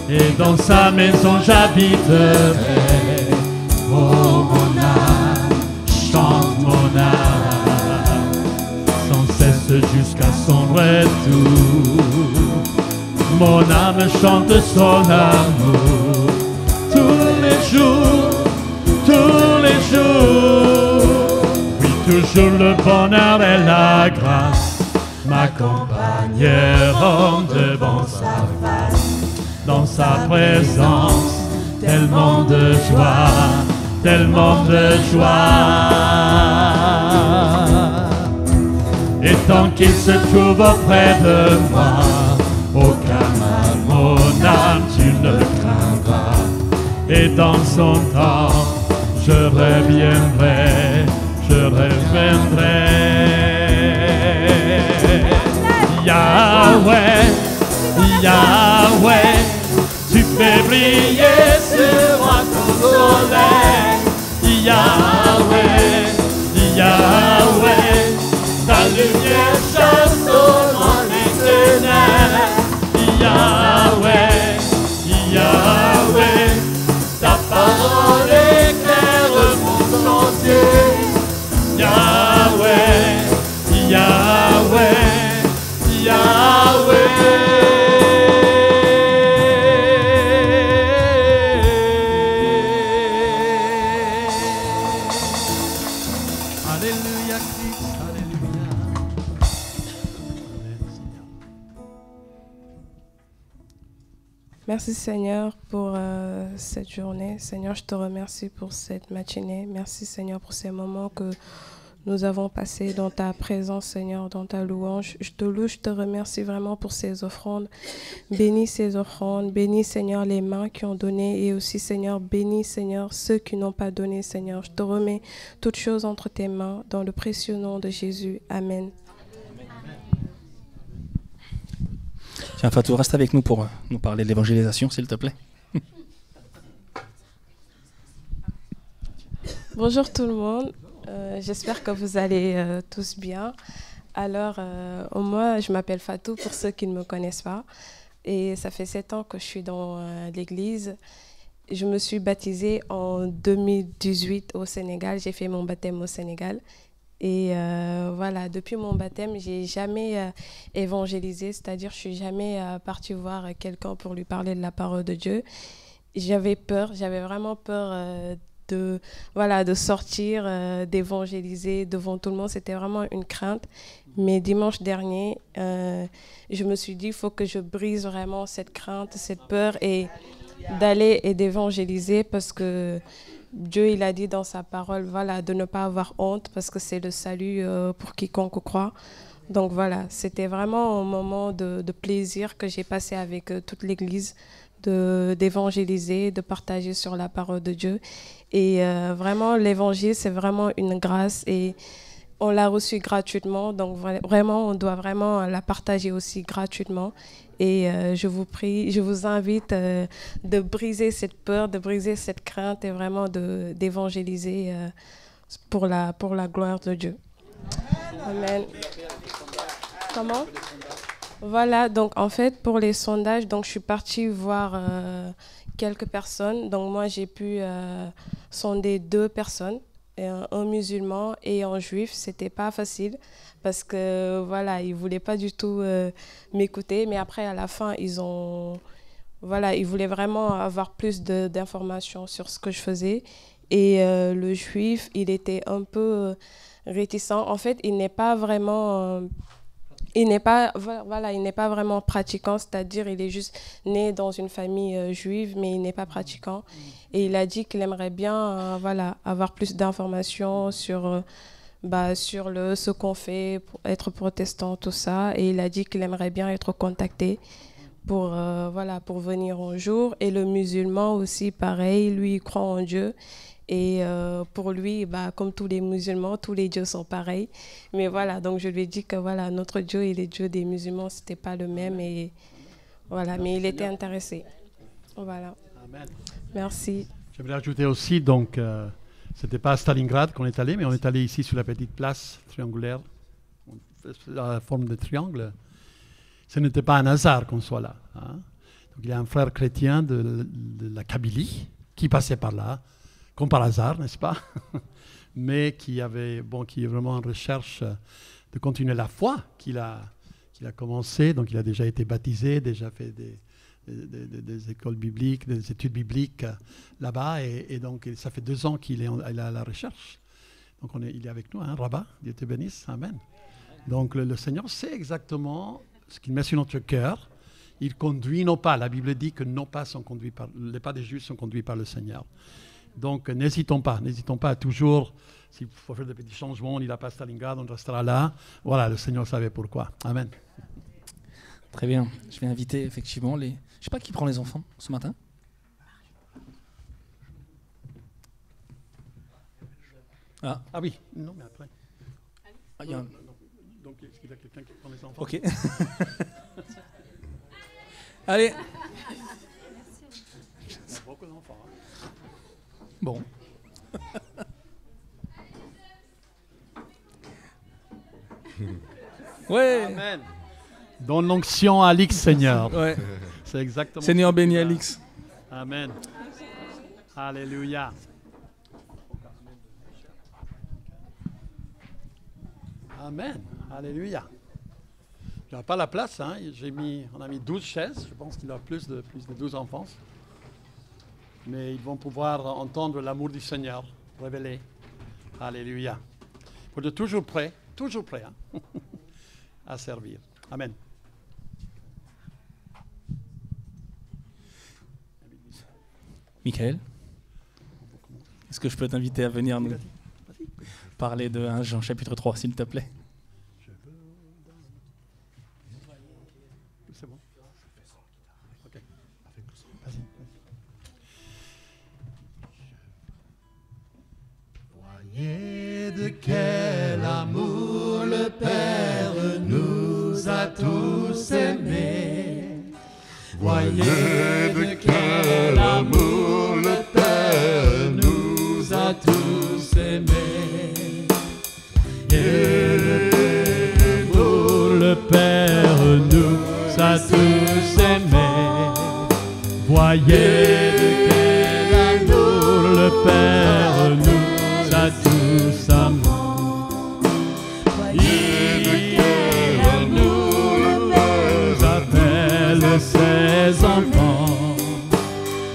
[SPEAKER 2] et dans sa maison j'habiterai. Oh mon âme, chante mon âme, sans cesse jusqu'à son retour. Mon âme chante son amour tous les jours, tous les jours. Oui, toujours le bonheur et la grâce m'accompagneront devant sa face. Dans sa présence, tellement de joie, tellement de joie. Et tant qu'il se trouve auprès de moi, aucun mal, mon âme, tu ne craindras. Et dans son temps, je reviendrai, je reviendrai. Yahweh, Yahweh, tu fais briller sur moi ton soleil. Yahweh, Yahweh, ta lumière chasse au loin les ténèbres. Yahweh, Yahweh, ta parole éclaire mon sentier. Yahweh, Yahweh, Yahweh. Alléluia Christ, alléluia.
[SPEAKER 3] Merci Seigneur pour cette journée. Seigneur, je te remercie pour cette matinée. Merci Seigneur pour ces moments que nous avons passés dans ta présence, Seigneur, dans ta louange. Je te loue, je te remercie vraiment pour ces offrandes. Bénis ces offrandes, bénis Seigneur les mains qui ont donné et aussi Seigneur, bénis Seigneur ceux qui n'ont pas donné, Seigneur. Je te remets toutes choses entre tes mains dans le précieux nom de Jésus. Amen.
[SPEAKER 1] Tiens, Fatou, reste avec nous pour nous parler de l'évangélisation, s'il te plaît.
[SPEAKER 3] Bonjour tout le monde. J'espère que vous allez tous bien. Alors, moi, je m'appelle Fatou pour ceux qui ne me connaissent pas. Et ça fait 7 ans que je suis dans l'église. Je me suis baptisée en 2018 au Sénégal. J'ai fait mon baptême au Sénégal. Et voilà, depuis mon baptême, je n'ai jamais évangélisé, c'est-à-dire je ne suis jamais partie voir quelqu'un pour lui parler de la parole de Dieu. J'avais peur, j'avais vraiment peur de sortir, d'évangéliser devant tout le monde. C'était vraiment une crainte. Mais dimanche dernier, je me suis dit, il faut que je brise vraiment cette crainte, cette peur et d'aller et d'évangéliser parce que Dieu, il a dit dans sa parole, voilà, de ne pas avoir honte parce que c'est le salut pour quiconque croit. Donc voilà, c'était vraiment un moment de plaisir que j'ai passé avec toute l'église, d'évangéliser, de partager sur la parole de Dieu. Et vraiment, l'évangile, c'est vraiment une grâce et on l'a reçu gratuitement. Donc vraiment, on doit vraiment la partager aussi gratuitement. Et je vous prie, je vous invite de briser cette peur, de briser cette crainte et vraiment d'évangéliser pour la gloire de Dieu. Amen. Comment ? Voilà, donc en fait, pour les sondages, donc, je suis partie voir quelques personnes. Donc moi, j'ai pu sonder 2 personnes, un musulman et un juif. C'était pas facile parce que voilà, ils voulaient pas du tout m'écouter. Mais après, à la fin, ils voulaient vraiment avoir plus d'informations sur ce que je faisais. Et le juif, il était un peu réticent. En fait, il n'est pas vraiment... il n'est pas, voilà, il n'est pas vraiment pratiquant, c'est-à-dire il est juste né dans une famille juive, mais il n'est pas pratiquant. Et il a dit qu'il aimerait bien voilà, avoir plus d'informations sur, sur ce qu'on fait, pour être protestant, tout ça. Et il a dit qu'il aimerait bien être contacté pour, voilà, pour venir un jour. Et le musulman aussi, pareil, lui, il croit en Dieu. Et pour lui, comme tous les musulmans, tous les dieux sont pareils. Mais voilà, donc je lui ai dit que voilà, notre Dieu et les dieux des musulmans, ce n'était pas le même. Et voilà, mais il était intéressé. Voilà.
[SPEAKER 2] Amen.
[SPEAKER 3] Merci.
[SPEAKER 2] J'aimerais ajouter aussi, donc, ce n'était pas à Stalingrad qu'on est allé, mais on est allé ici sur la petite place triangulaire, la forme de triangle. Ce n'était pas un hasard qu'on soit là. Hein. Donc, il y a un frère chrétien de la Kabylie qui passait par là, comme par hasard, n'est-ce pas? Mais qui est vraiment en recherche de continuer la foi qu'il a commencé. Donc, il a déjà été baptisé, déjà fait des écoles bibliques, des études bibliques là-bas. Et donc, ça fait 2 ans qu'il est à la recherche. Donc, il est avec nous, hein, Rabat, Dieu te bénisse, Amen. Donc, le Seigneur sait exactement ce qu'il met sur notre cœur. Il conduit nos pas. La Bible dit que nos pas sont conduits les pas des justes sont conduits par le Seigneur. Donc, n'hésitons pas à toujours, s'il faut faire des petits changements, on n'ira pas à Stalingrad, on restera là. Voilà, le Seigneur savait pourquoi. Amen.
[SPEAKER 1] Très bien. Je vais inviter effectivement les... Je ne sais pas qui prend les enfants ce matin.
[SPEAKER 2] Ah oui, non, mais après.
[SPEAKER 1] Ah, y a un...
[SPEAKER 2] Donc, est-ce qu'il y a quelqu'un qui prend les enfants?
[SPEAKER 1] Ok. Allez.
[SPEAKER 2] Il y a beaucoup d'enfants. Hein.
[SPEAKER 1] Bon. Ouais.
[SPEAKER 2] Amen. Donne l'onction à Alix, Seigneur.
[SPEAKER 1] Ouais.
[SPEAKER 2] C'est exactement.
[SPEAKER 1] Seigneur béni Alix.
[SPEAKER 2] Amen. Alléluia. Amen. Alléluia. Il n'y a pas la place. Hein. On a mis 12 chaises. Je pense qu'il y a plus de 12 enfants. Mais ils vont pouvoir entendre l'amour du Seigneur révélé. Alléluia. Il faut être toujours prêt hein, à servir. Amen.
[SPEAKER 1] Michael, est-ce que je peux t'inviter à venir nous parler de 1 Jean chapitre 3, s'il te plaît?
[SPEAKER 2] C'est bon. Ok.
[SPEAKER 4] Voyez de quel amour le Père nous a tous aimés. Voyez de quel amour le Père nous a tous aimés. Voyez pour le Père nous a tous aimés. Voyez de quel amour le Père nous a tous aimés. Ses enfants,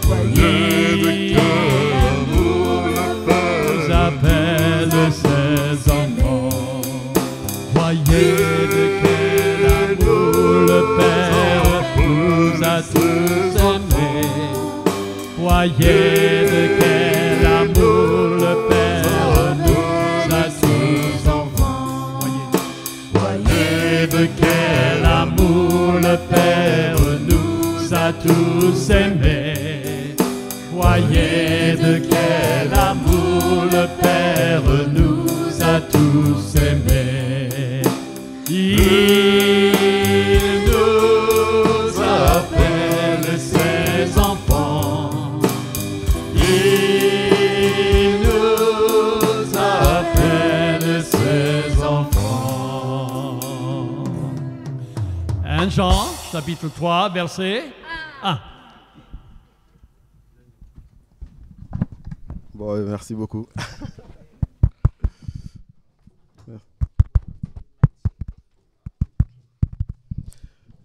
[SPEAKER 4] voyez de quel amour le Père appelle ses enfants. Voyez de quel amour le Père nous a tous aimés. Voyez de quel amour le Père nous a tous enfants. Voyez de quel amour le Père nous a tous aimés. Voyez de quel amour le Père nous a tous aimés. Il nous appelle ses enfants. Il nous appelle ses enfants.
[SPEAKER 2] 1 Jean, chapitre 3, verset 1.
[SPEAKER 5] Bon, merci beaucoup.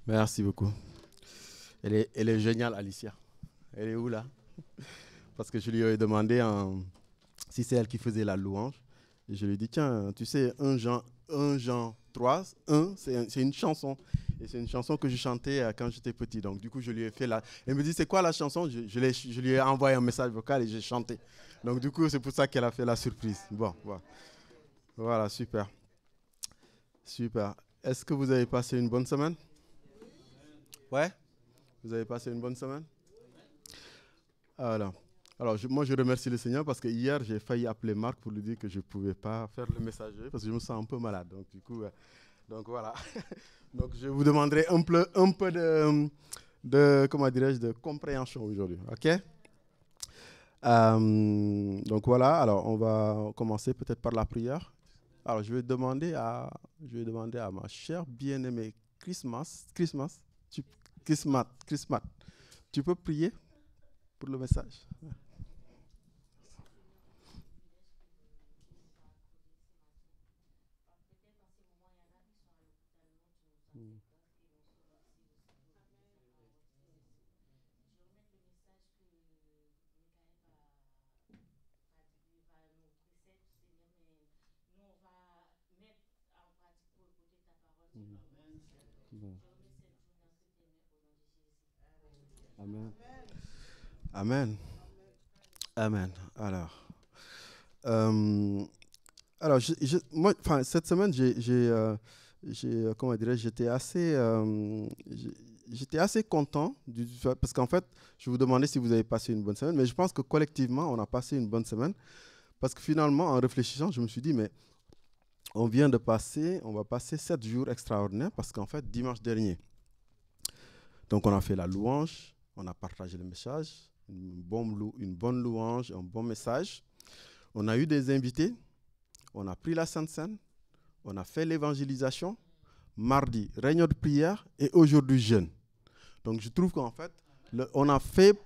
[SPEAKER 5] Merci beaucoup. Elle est géniale, Alicia. Elle est où là? Parce que je lui ai demandé si c'est elle qui faisait la louange. Et je lui ai dit, tiens, tu sais, 1 Jean 3, 1, c'est une chanson. Et c'est une chanson que je chantais quand j'étais petit. Donc, du coup, je lui ai fait la... Elle me dit, c'est quoi la chanson? Je lui ai envoyé un message vocal et j'ai chanté. Donc, du coup, c'est pour ça qu'elle a fait la surprise. Bon, voilà. Voilà, super. Super. Est-ce que vous avez passé une bonne semaine? Ouais? Vous avez passé une bonne semaine? Alors, moi, je remercie le Seigneur parce que hier, j'ai failli appeler Marc pour lui dire que je ne pouvais pas faire le messager parce que je me sens un peu malade. Donc, du coup, donc voilà. Donc, je vous demanderai un peu comment dirais-je, de compréhension aujourd'hui. OK? Donc voilà. Alors, on va commencer peut-être par la prière. Alors, je vais demander à ma chère bien-aimée Christmas. Tu peux prier pour le message? Bon. Amen. Amen. Amen. Alors, moi, cette semaine, comment dirais-je, j'étais assez content parce qu'en fait, je vous demandais si vous avez passé une bonne semaine, mais je pense que collectivement, on a passé une bonne semaine parce que finalement, en réfléchissant, je me suis dit, mais on va passer 7 jours extraordinaires parce qu'en fait, dimanche dernier, donc on a fait la louange, on a partagé le message, une bonne louange, un bon message. On a eu des invités, on a pris la Sainte Seine, on a fait l'évangélisation, mardi, réunion de prière et aujourd'hui jeûne. Donc je trouve qu'en fait, on a fait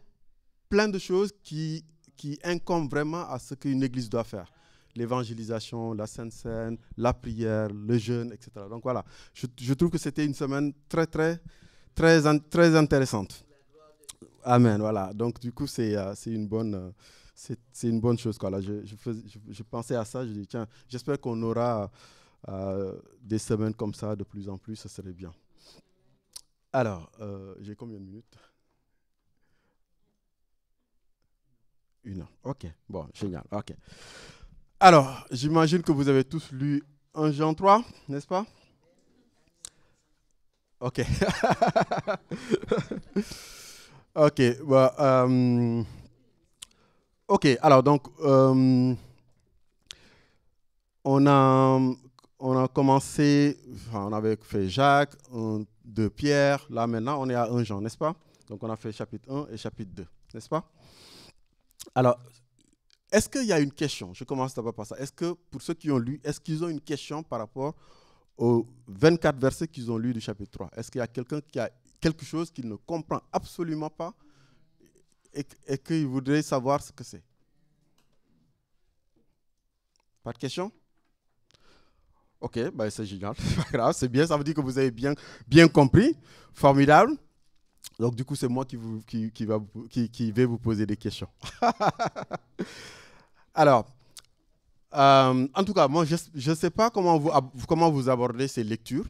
[SPEAKER 5] plein de choses qui incombent vraiment à ce qu'une église doit faire. L'évangélisation, la Sainte Seine, la prière, le jeûne, etc. Donc voilà, je trouve que c'était une semaine très, très, très, très intéressante. Amen, voilà. Donc du coup, c'est une bonne chose, quoi. Là, je pensais à ça, je dis, tiens, j'espère qu'on aura des semaines comme ça de plus en plus, ça serait bien. Alors, j'ai combien de minutes? 1 heure. OK, bon, génial, OK. Alors, j'imagine que vous avez tous lu 1 Jean 3, n'est-ce pas? OK. OK, bah, OK, alors donc, on a commencé, on avait fait Jacques, 2 Pierre, là maintenant on est à 1 Jean, n'est-ce pas? Donc on a fait chapitre 1 et chapitre 2, n'est-ce pas? Alors, est-ce qu'il y a une question? Je commence d'abord par ça. Est-ce que, pour ceux qui ont lu, est-ce qu'ils ont une question par rapport aux 24 versets qu'ils ont lus du chapitre 3? Est-ce qu'il y a quelqu'un qui a quelque chose qu'il ne comprend absolument pas et qu'il voudrait savoir ce que c'est? Pas de question? OK, ben c'est génial, c'est pas grave, c'est bien, ça veut dire que vous avez bien compris, formidable. Donc du coup, c'est moi qui vais vous poser des questions. Alors, en tout cas, moi, je ne sais pas comment vous abordez ces lectures,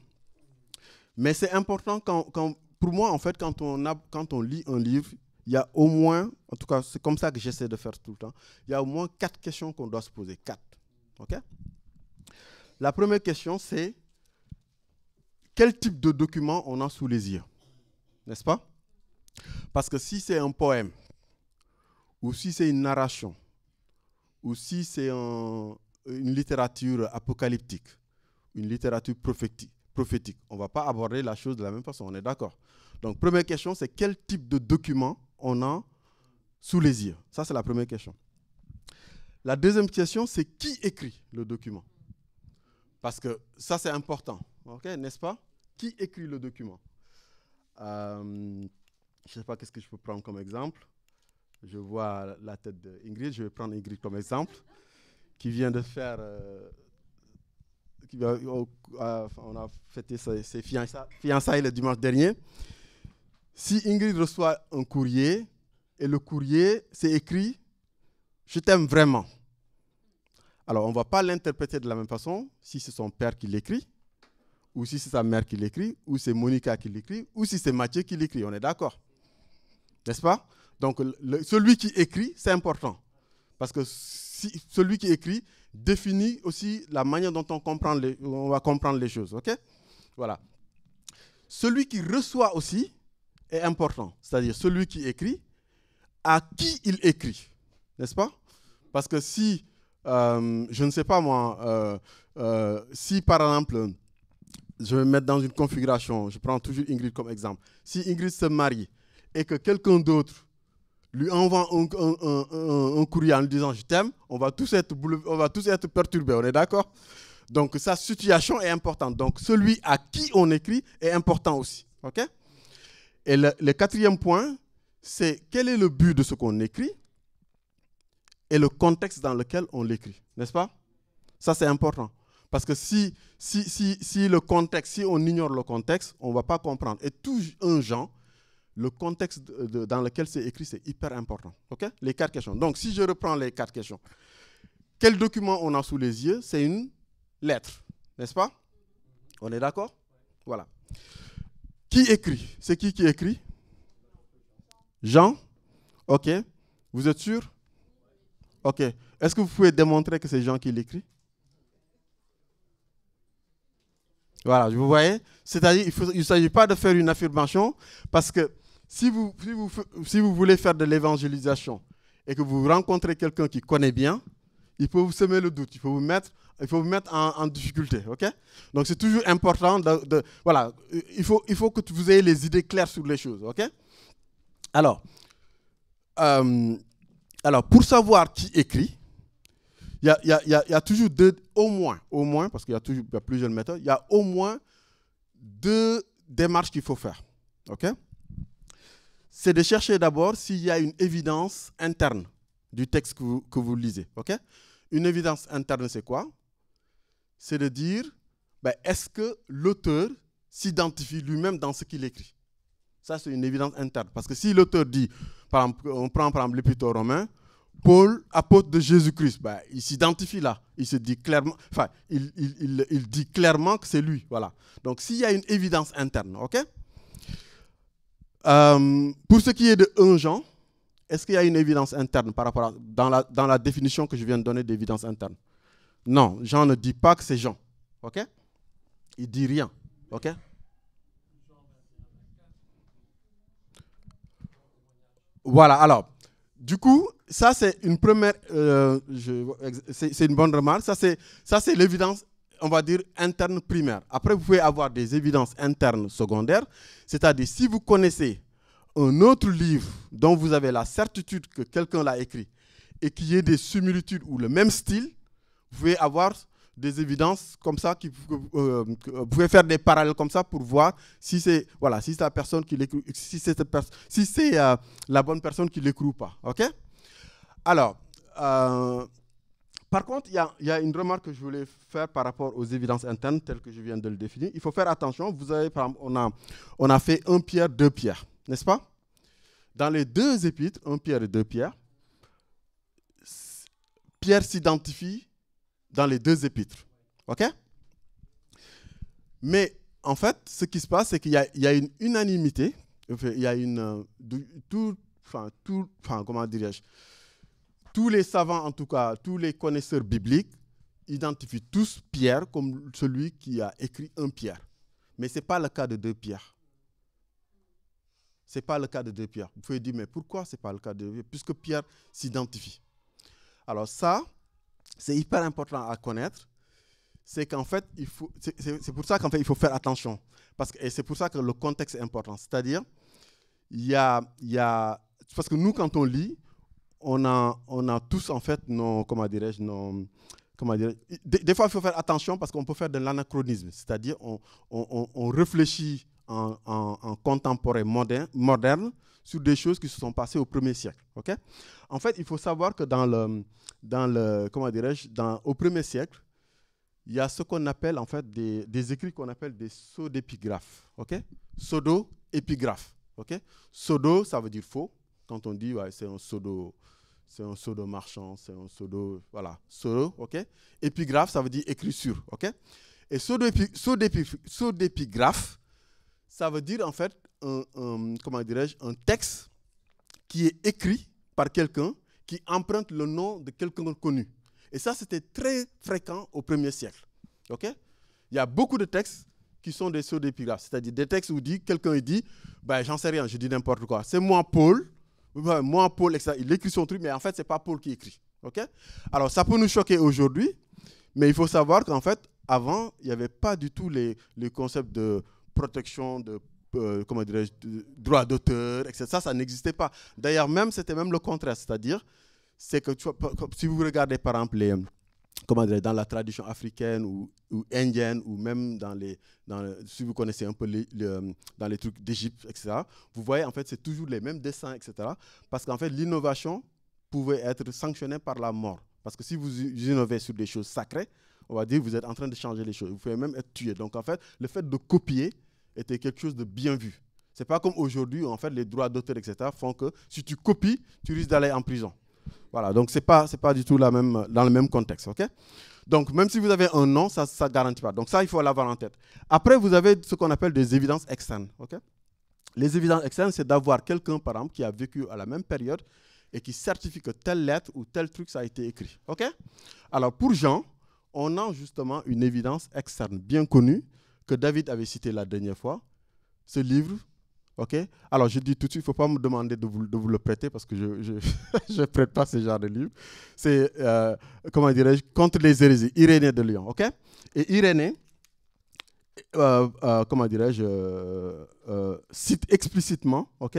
[SPEAKER 5] mais c'est important pour moi, en fait, quand on lit un livre, il y a au moins, en tout cas, c'est comme ça que j'essaie de faire tout le temps, il y a au moins 4 questions qu'on doit se poser, 4. OK? La première question, c'est quel type de document on a sous les yeux? N'est-ce pas? Parce que si c'est un poème, ou si c'est une narration, ou si c'est une littérature apocalyptique, une littérature prophétique, on ne va pas aborder la chose de la même façon, on est d'accord. Donc, première question, c'est quel type de document on a sous les yeux? Ça, c'est la première question. La deuxième question, c'est qui écrit le document? Parce que ça, c'est important, okay, n'est-ce pas? Qui écrit le document? Je ne sais pas qu'est-ce que je peux prendre comme exemple. Je vois la tête d'Ingrid, je vais prendre Ingrid comme exemple, qui vient de faire... on a fêté ses fiançailles le dimanche dernier. Si Ingrid reçoit un courrier, et le courrier, c'est écrit « Je t'aime vraiment ». Alors, on ne va pas l'interpréter de la même façon si c'est son père qui l'écrit, ou si c'est sa mère qui l'écrit, ou c'est Monica qui l'écrit, ou si c'est Mathieu qui l'écrit. On est d'accord? N'est-ce pas? Donc, celui qui écrit, c'est important. Parce que celui qui écrit définit aussi la manière dont on va comprendre les choses. OK? Voilà. Celui qui reçoit aussi est important. C'est-à-dire celui qui écrit, à qui il écrit. N'est-ce pas? Parce que si, je ne sais pas moi, si par exemple, je vais me mettre dans une configuration, je prends toujours Ingrid comme exemple. Si Ingrid se marie et que quelqu'un d'autre lui envoie un courrier en lui disant « je t'aime », on va tous être perturbés, on est d'accord? Donc sa situation est importante. Donc celui à qui on écrit est important aussi. OK? Et le quatrième point, c'est quel est le but de ce qu'on écrit et le contexte dans lequel on l'écrit. N'est-ce pas? Ça, c'est important. Parce que si on ignore le contexte, on ne va pas comprendre. Et tout un genre, le contexte dans lequel c'est écrit, c'est hyper important. OK? Les 4 questions. Donc, si je reprends les 4 questions, quel document on a sous les yeux? C'est une lettre. N'est-ce pas? On est d'accord? Voilà. Qui écrit? C'est qui écrit? Jean? OK. Vous êtes sûr? OK. Est-ce que vous pouvez démontrer que c'est Jean qui l'écrit? Voilà, vous voyez? C'est-à-dire, il ne s'agit pas de faire une affirmation, parce que si vous voulez faire de l'évangélisation et que vous rencontrez quelqu'un qui connaît bien, il peut vous semer le doute, il faut vous mettre en difficulté. OK? Donc c'est toujours important voilà, il faut que vous ayez les idées claires sur les choses. OK? Alors, pour savoir qui écrit, il y a toujours au moins, parce qu'il y a plusieurs méthodes, il y a au moins 2 démarches qu'il faut faire. OK? C'est de chercher d'abord s'il y a une évidence interne du texte que vous lisez. OK? Une évidence interne, c'est quoi? C'est de dire, est-ce que l'auteur s'identifie lui-même dans ce qu'il écrit? Ça, c'est une évidence interne. Parce que si l'auteur dit, par exemple, on prend par exemple l'Épître aux Romains, Paul, apôtre de Jésus-Christ, il s'identifie là. Il se dit clairement, il dit clairement que c'est lui. Voilà. Donc, s'il y a une évidence interne, OK? Pour ce qui est de 1 Jean, est-ce qu'il y a une évidence interne par rapport dans la définition que je viens de donner d'évidence interne? Non, Jean ne dit pas que c'est Jean. OK? Il ne dit rien. OK? Voilà, alors, du coup, ça c'est une première, c'est une bonne remarque, ça c'est l'évidence, on va dire, interne primaire. Après, vous pouvez avoir des évidences internes secondaires, c'est-à-dire si vous connaissez un autre livre dont vous avez la certitude que quelqu'un l'a écrit et qu'il y ait des similitudes ou le même style, vous pouvez avoir des évidences comme ça, vous pouvez faire des parallèles comme ça pour voir si c'est la personne qui l'écrit, si c'est la bonne personne qui l'écrit ou pas. OK? Alors, par contre, il y a une remarque que je voulais faire par rapport aux évidences internes telles que je viens de le définir. Il faut faire attention. Vous avez, par exemple, on a fait 1 Pierre, 2 Pierre, n'est-ce pas? Dans les 2 épîtres, 1 Pierre et 2 Pierre, Pierre s'identifie dans les 2 épîtres. OK? Mais en fait, ce qui se passe, c'est qu'il y a une unanimité, il y a comment dirais-je, tous les savants, en tout cas, tous les connaisseurs bibliques, identifient tous Pierre comme celui qui a écrit 1 Pierre. Mais ce n'est pas le cas de 2 Pierre. Ce n'est pas le cas de 2 Pierre. Vous pouvez dire, mais pourquoi ce n'est pas le cas de 2 Pierre? Puisque Pierre s'identifie. Alors ça, c'est hyper important à connaître. C'est qu'en fait, c'est pour ça qu'en fait, il faut faire attention. Et c'est pour ça que le contexte est important. C'est-à-dire, parce que nous, quand on lit, on a tous, en fait, des fois, il faut faire attention parce qu'on peut faire de l'anachronisme. C'est-à-dire, on réfléchit en contemporain moderne sur des choses qui se sont passées au 1er siècle. Okay? En fait, il faut savoir que au 1er siècle, il y a ce qu'on appelle en fait des écrits qu'on appelle des pseudo-épigraphes. Okay? Pseudo-épigraphes. Okay? Pseudo, ça veut dire faux. Quand on dit c'est un pseudo, c'est un pseudo marchand, c'est un pseudo, voilà, pseudo, ok. Épigraphe, ça veut dire écrit sur, ok. Et pseudo-d'épigraphe, ça veut dire en fait comment dirais-je, un texte qui est écrit par quelqu'un qui emprunte le nom de quelqu'un connu. Et ça, c'était très fréquent au 1er siècle, ok. Il y a beaucoup de textes qui sont des pseudo-épigraphes, c'est-à-dire des textes où quelqu'un dit, ben, j'en sais rien, je dis n'importe quoi. C'est moi, Paul, etc. Il écrit son truc, mais en fait, ce n'est pas Paul qui écrit. Okay? Alors, ça peut nous choquer aujourd'hui, mais il faut savoir qu'en fait, avant, il n'y avait pas du tout les concepts de protection, de droit d'auteur, etc. Ça n'existait pas. D'ailleurs, c'était même le contraire, c'est-à-dire, c'est que si vous regardez par exemple dans la tradition africaine ou indienne, ou même si vous connaissez un peu dans les trucs d'Égypte, etc., vous voyez, en fait, c'est toujours les mêmes dessins, etc. Parce qu'en fait, l'innovation pouvait être sanctionnée par la mort. Parce que si vous innovez sur des choses sacrées, on va dire que vous êtes en train de changer les choses. Vous pouvez même être tué. Donc, en fait, le fait de copier était quelque chose de bien vu. Ce n'est pas comme aujourd'hui, où, en fait, les droits d'auteur, etc., font que si tu copies, tu risques d'aller en prison. Voilà, donc ce n'est pas du tout dans le même contexte, ok? Donc, même si vous avez un nom, ça ne garantit pas. Donc ça, il faut l'avoir en tête. Après, vous avez ce qu'on appelle des évidences externes, ok? Les évidences externes, c'est d'avoir quelqu'un, par exemple, qui a vécu à la même période et qui certifie que telle lettre ou tel truc, ça a été écrit, ok? Alors, pour Jean, on a justement une évidence externe bien connue que David avait citée la dernière fois. Ce livre... Ok. Alors, je dis tout de suite, il ne faut pas me demander de vous le prêter parce que je ne prête pas ce genre de livre. C'est, comment dirais-je, Contre les hérésies, Irénée de Lyon. Ok. Et Irénée, comment dirais-je, cite explicitement. Ok.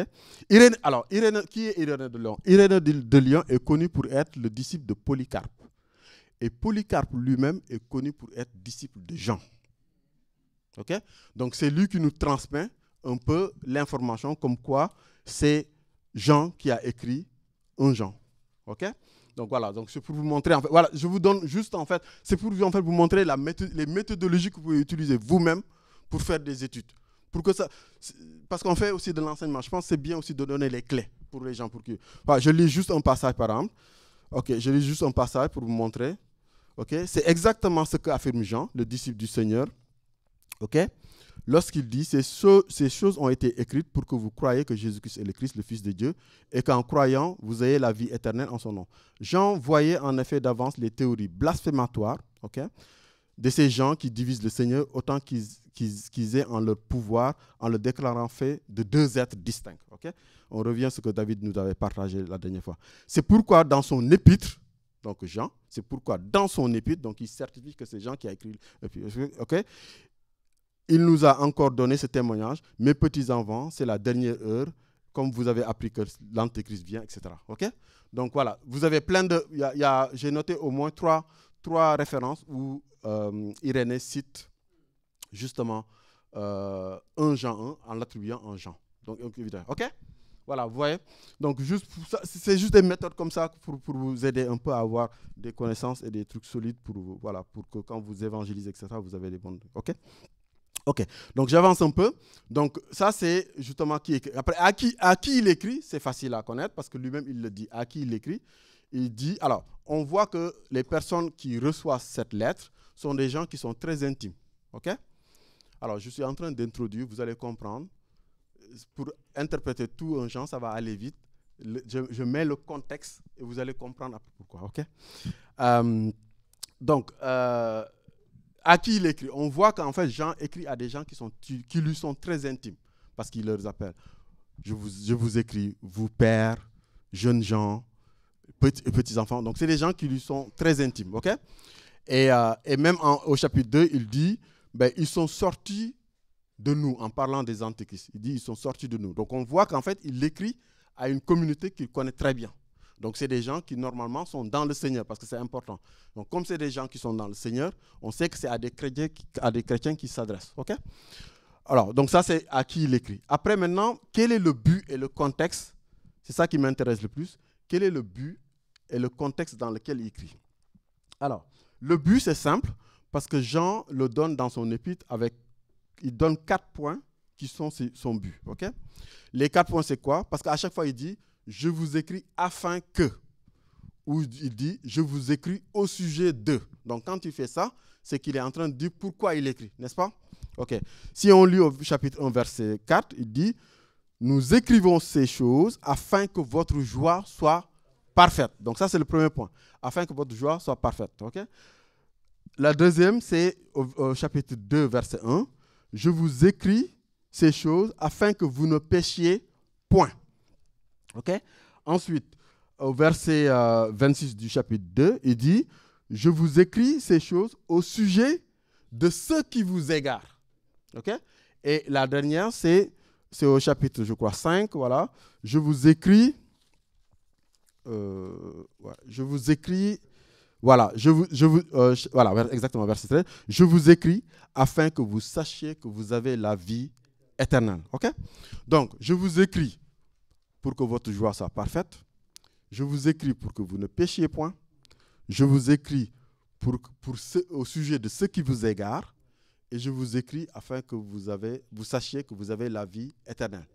[SPEAKER 5] Irénée, qui est Irénée de Lyon? Irénée de Lyon est connu pour être le disciple de Polycarpe. Et Polycarpe lui-même est connu pour être disciple de Jean. Ok. Donc, c'est lui qui nous transmet un peu l'information comme quoi c'est Jean qui a écrit un Jean. OK? Donc voilà, donc c'est pour vous montrer, en fait, voilà, je vous donne juste en fait, c'est pour en fait vous montrer les méthodologies que vous pouvez utiliser vous-même pour faire des études. Parce qu'on fait aussi de l'enseignement, je pense que c'est bien aussi de donner les clés pour les gens. Voilà, je lis juste un passage par exemple. OK, je lis juste un passage pour vous montrer. OK? C'est exactement ce qu'affirme Jean, le disciple du Seigneur. OK? Lorsqu'il dit, ces choses ont été écrites pour que vous croyiez que Jésus-Christ est le Christ, le Fils de Dieu, et qu'en croyant, vous ayez la vie éternelle en son nom. Jean voyait en effet d'avance les théories blasphématoires, okay, de ces gens qui divisent le Seigneur autant qu'ils aient en leur pouvoir, en le déclarant fait de deux êtres distincts. Okay? On revient à ce que David nous avait partagé la dernière fois. C'est pourquoi dans son épître, donc Jean, c'est pourquoi dans son épître, donc il certifie que c'est Jean qui a écrit l'épître, okay? Il nous a encore donné ce témoignage. Mes petits enfants, c'est la dernière heure, comme vous avez appris que l'Antéchrist vient, etc. Okay? Donc voilà, vous avez plein de... j'ai noté au moins trois références où Irénée cite justement 1 Jean 1 en l'attribuant en Jean. Donc, évidemment. OK? Voilà, vous voyez? Donc, c'est juste des méthodes comme ça pour vous aider un peu à avoir des connaissances et des trucs solides pour que quand vous évangélisez, etc., vous avez des bonnes... OK? OK, donc j'avance un peu. Donc ça, c'est justement qui écrit. Après, à qui il écrit, c'est facile à connaître parce que lui-même, il le dit. À qui il écrit? Il dit, alors, on voit que les personnes qui reçoivent cette lettre sont des gens qui sont très intimes. OK? Alors, je suis en train d'introduire, vous allez comprendre. Pour interpréter tout un genre, ça va aller vite. Je mets le contexte et vous allez comprendre pourquoi. OK? Donc, à qui il écrit? On voit qu'en fait, Jean écrit à des gens qui lui sont très intimes, parce qu'il leur appelle. Je vous écris, vous pères, jeunes gens, petits enfants. Donc, c'est des gens qui lui sont très intimes. OK? Et même au chapitre 2, il dit, ils sont sortis de nous, en parlant des antéchrists. Il dit, ils sont sortis de nous. Donc, on voit qu'en fait, il écrit à une communauté qu'il connaît très bien. Donc, c'est des gens qui, normalement, sont dans le Seigneur, parce que c'est important. Donc, comme c'est des gens qui sont dans le Seigneur, on sait que c'est à des chrétiens qui s'adressent. OK? Alors, donc ça, c'est à qui il écrit. Après, maintenant, quel est le but et le contexte? C'est ça qui m'intéresse le plus. Quel est le but et le contexte dans lequel il écrit? Alors, le but, c'est simple, parce que Jean le donne dans son épître il donne 4 points qui sont son but. OK? Les 4 points, c'est quoi? Parce qu'à chaque fois, il dit, je vous écris afin que. où il dit « Je vous écris au sujet de ». Donc, quand il fait ça, c'est qu'il est en train de dire pourquoi il écrit, n'est-ce pas? Ok. Si on lit au chapitre 1, verset 4, il dit « Nous écrivons ces choses afin que votre joie soit parfaite ». Donc, ça, c'est le premier point. Afin que votre joie soit parfaite. Ok. La deuxième, c'est au chapitre 2, verset 1. « Je vous écris ces choses afin que vous ne péchiez point ». Ok. Ensuite, au verset 26 du chapitre 2, il dit « Je vous écris ces choses au sujet de ceux qui vous égarent. » Ok. Et la dernière, c'est au chapitre, je crois, 5. Voilà. Je vous écris... Voilà, voilà, exactement, verset 13. Je vous écris afin que vous sachiez que vous avez la vie éternelle. Ok? Donc, je vous écris pour que votre joie soit parfaite. Je vous écris pour que vous ne péchiez point. Je vous écris au sujet de ceux qui vous égarent. Et je vous écris afin que vous sachiez que vous avez la vie éternelle.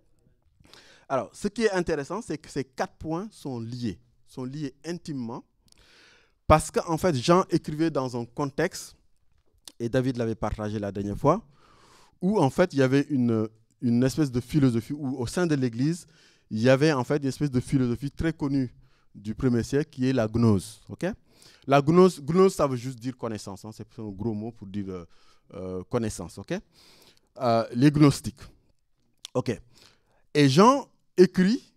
[SPEAKER 5] Alors, ce qui est intéressant, c'est que ces 4 points sont liés intimement. Parce qu'en fait, Jean écrivait dans un contexte, et David l'avait partagé la dernière fois, où en fait, il y avait une espèce de philosophie, où au sein de l'Église, il y avait en fait une espèce de philosophie très connue du 1er siècle, qui est la gnose. Okay? La gnose, ça veut juste dire connaissance. Hein, c'est un gros mot pour dire connaissance. Okay? Les gnostiques. Okay. Et Jean écrit,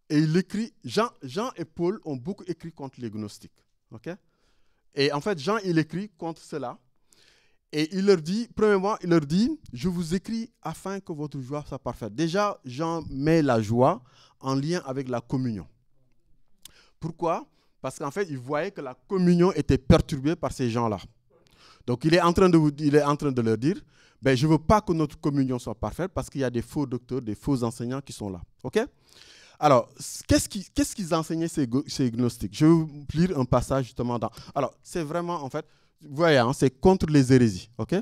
[SPEAKER 5] et il écrit, Jean et Paul ont beaucoup écrit contre les gnostiques. Okay? Et en fait, Jean, il écrit contre cela. Et il leur dit, premièrement, je vous écris afin que votre joie soit parfaite. Déjà, Jean met la joie en lien avec la communion. Pourquoi? Parce qu'en fait, il voyait que la communion était perturbée par ces gens-là. Donc, il est en train de leur dire, ben, je ne veux pas que notre communion soit parfaite parce qu'il y a des faux docteurs, des faux enseignants qui sont là. OK? Alors, qu'est-ce qu'ils enseignaient ces gnostiques? Je vais vous lire un passage justement dans... Alors, c'est vraiment, en fait, vous voyez, hein, c'est contre les hérésies. OK?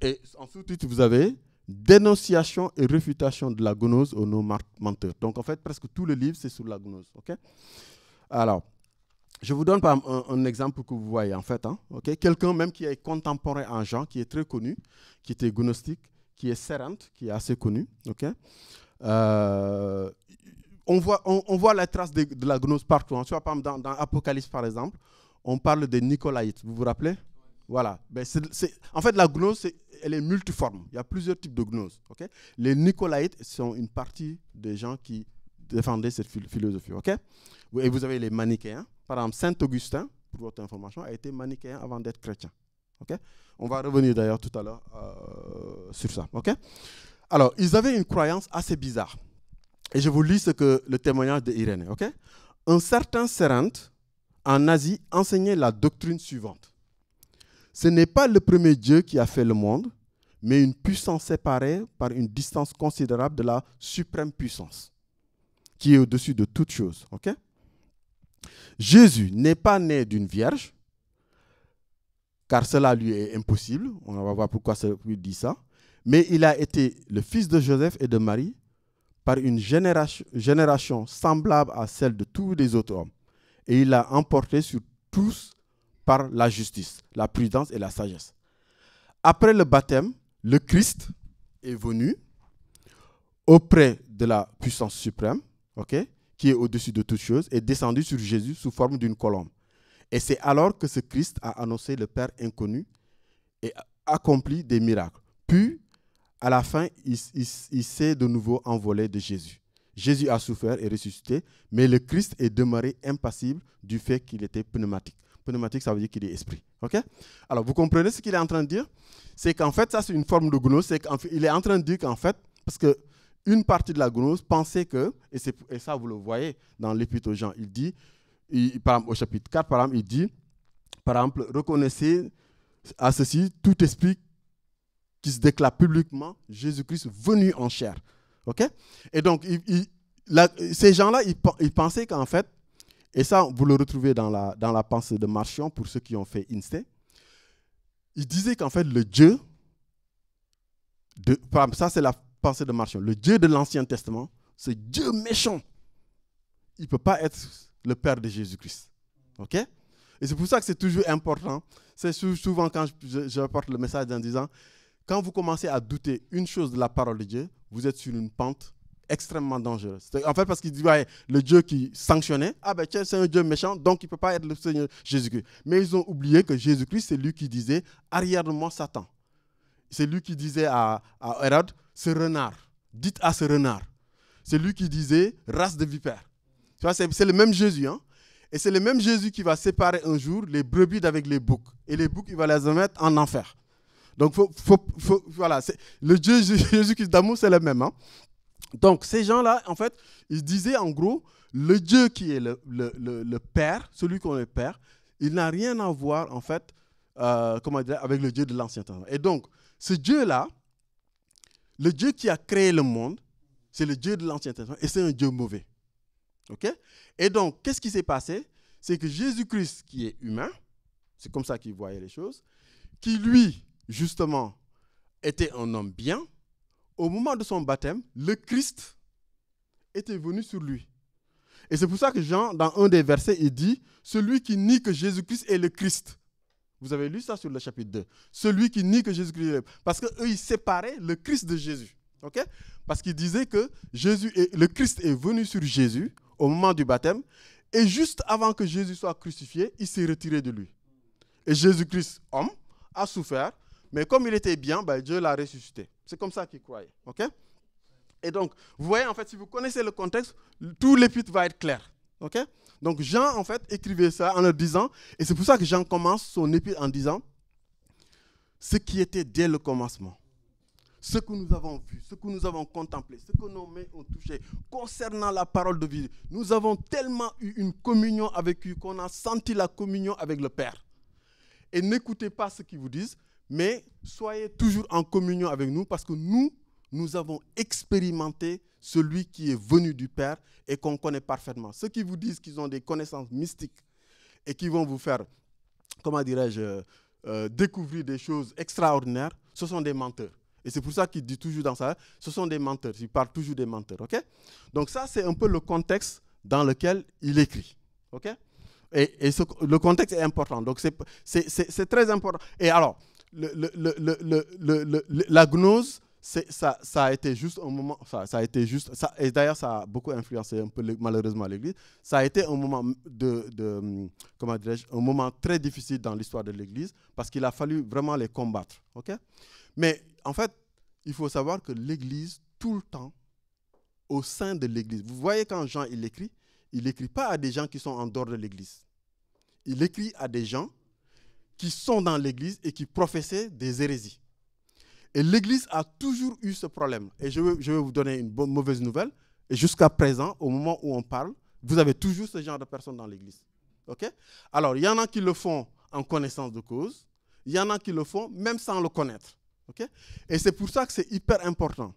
[SPEAKER 5] Et en sous-titre, vous avez dénonciation et réfutation de la gnose aux non-menteurs. Donc, en fait, presque tout le livre, c'est sur la gnose. OK? Alors, je vous donne un exemple pour que vous voyez, en fait. Hein, okay? Quelqu'un même qui est contemporain en Jean, qui est très connu, qui était gnostique, qui est Sérente, qui est assez connu. OK? On voit la trace de la gnose partout. Hein. Tu vois, dans Apocalypse, par exemple, on parle des Nicolaïtes. Vous vous rappelez? Voilà. Ben, en fait, la gnose, elle est multiforme. Il y a plusieurs types de gnose. Okay? Les Nicolaïtes sont une partie des gens qui défendaient cette philosophie. Okay? Et vous avez les manichéens. Par exemple, Saint Augustin, pour votre information, a été manichéen avant d'être chrétien. Okay? On va revenir d'ailleurs tout à l'heure sur ça. Okay? Alors, ils avaient une croyance assez bizarre. Et je vous lis le témoignage d'Irénée. Okay? Un certain Sérente, en Asie, enseignait la doctrine suivante. Ce n'est pas le premier Dieu qui a fait le monde, mais une puissance séparée par une distance considérable de la suprême puissance, qui est au-dessus de toute chose. Okay? Jésus n'est pas né d'une vierge, car cela lui est impossible. On va voir pourquoi il dit ça. Mais il a été le fils de Joseph et de Marie par une génération semblable à celle de tous les autres hommes. Et il l'a emporté sur tous par la justice, la prudence et la sagesse. Après le baptême, le Christ est venu auprès de la puissance suprême, okay, qui est au-dessus de toutes choses, est descendu sur Jésus sous forme d'une colombe. Et c'est alors que ce Christ a annoncé le Père inconnu et accompli des miracles. Puis, à la fin, il s'est de nouveau envolé de Jésus. Jésus a souffert et ressuscité, mais le Christ est demeuré impassible du fait qu'il était pneumatique. Pneumatique, ça veut dire qu'il est esprit. Okay? Alors, vous comprenez ce qu'il est en train de dire? C'est qu'en fait, ça c'est une forme de gnose. Il est en train de dire qu'en fait, parce qu'une partie de la gnose pensait que, et ça vous le voyez dans l'Épître aux Jean, il dit, par exemple, au chapitre 4, par exemple, il dit, par exemple, reconnaissez à ceci tout esprit qui se déclare publiquement Jésus-Christ venu en chair. Okay? Et donc, ces gens-là, ils pensaient qu'en fait, et ça, vous le retrouvez dans la pensée de Marcion, pour ceux qui ont fait INSTE, ils disaient qu'en fait, le Dieu, ça c'est la pensée de Marcion, le Dieu de l'Ancien Testament, ce Dieu méchant, il ne peut pas être le Père de Jésus-Christ. OK? Et c'est pour ça que c'est toujours important. C'est souvent quand j'apporte le message en disant, quand vous commencez à douter une chose de la parole de Dieu, vous êtes sur une pente extrêmement dangereuse. En fait, parce qu'il dit, ouais, le Dieu qui sanctionnait, ah ben tiens, c'est un Dieu méchant, donc il ne peut pas être le Seigneur Jésus-Christ. Mais ils ont oublié que Jésus-Christ, c'est lui qui disait, arrière de moi Satan. C'est lui qui disait à Hérode, ce renard, dites à ce renard. C'est lui qui disait, race de vipères. Tu vois, c'est le même Jésus, hein? Et c'est le même Jésus qui va séparer un jour les brebis d'avec les boucs. Et les boucs, il va les mettre en enfer. Donc, voilà, le Dieu Jésus-Christ d'amour, c'est le même. Hein? Donc, ces gens-là, en fait, ils disaient en gros, le Dieu qui est le Père, celui qu'on est Père, il n'a rien à voir, en fait, comment dire, avec le Dieu de l'Ancien Testament. Et donc, ce Dieu-là, le Dieu qui a créé le monde, c'est le Dieu de l'Ancien Testament, et c'est un Dieu mauvais. OK? Et donc, qu'est-ce qui s'est passé? C'est que Jésus-Christ, qui est humain, c'est comme ça qu'il voyait les choses, qui lui, justement, était un homme bien, au moment de son baptême, le Christ était venu sur lui. Et c'est pour ça que Jean, dans un des versets, il dit « Celui qui nie que Jésus-Christ est le Christ ». Vous avez lu ça sur le chapitre 2. Celui qui nie que Jésus-Christ est le Christ. Parce qu'eux, ils séparaient le Christ de Jésus. Okay? Parce qu'ils disaient que le Christ est venu sur Jésus au moment du baptême, et juste avant que Jésus soit crucifié, il s'est retiré de lui. Et Jésus-Christ, homme, a souffert, mais comme il était bien, ben Dieu l'a ressuscité. C'est comme ça qu'ils croyaient. Okay? Et donc, vous voyez, en fait, si vous connaissez le contexte, tout l'épître va être clair. Okay? Donc, Jean, en fait, écrivait ça en leur disant, et c'est pour ça que Jean commence son épître en disant, ce qui était dès le commencement, ce que nous avons vu, ce que nous avons contemplé, ce que nos mains ont touché, concernant la parole de vie, nous avons tellement eu une communion avec lui qu'on a senti la communion avec le Père. Et n'écoutez pas ce qu'ils vous disent, mais soyez toujours en communion avec nous parce que nous avons expérimenté celui qui est venu du Père et qu'on connaît parfaitement. Ceux qui vous disent qu'ils ont des connaissances mystiques et qui vont vous faire, comment dirais-je, découvrir des choses extraordinaires, ce sont des menteurs. Et c'est pour ça qu'il dit toujours dans ça, ce sont des menteurs. Il parle toujours des menteurs. Okay? Donc ça, c'est un peu le contexte dans lequel il écrit. Okay? Et le contexte est important. Donc c'est très important. Et alors, la gnose, ça a été juste un moment, et d'ailleurs ça a beaucoup influencé un peu malheureusement l'Église, ça a été un moment comment dirais-je, un moment très difficile dans l'histoire de l'Église parce qu'il a fallu vraiment les combattre. Okay? Mais en fait, il faut savoir que l'Église, tout le temps, au sein de l'Église, vous voyez quand Jean il n'écrit pas à des gens qui sont en dehors de l'Église. Il écrit à des gens qui sont dans l'Église et qui professaient des hérésies. Et l'Église a toujours eu ce problème. Et je vais vous donner une mauvaise nouvelle. Et jusqu'à présent, au moment où on parle, vous avez toujours ce genre de personnes dans l'Église. Okay? Alors, il y en a qui le font en connaissance de cause. Il y en a qui le font même sans le connaître. Okay? Et c'est pour ça que c'est hyper important.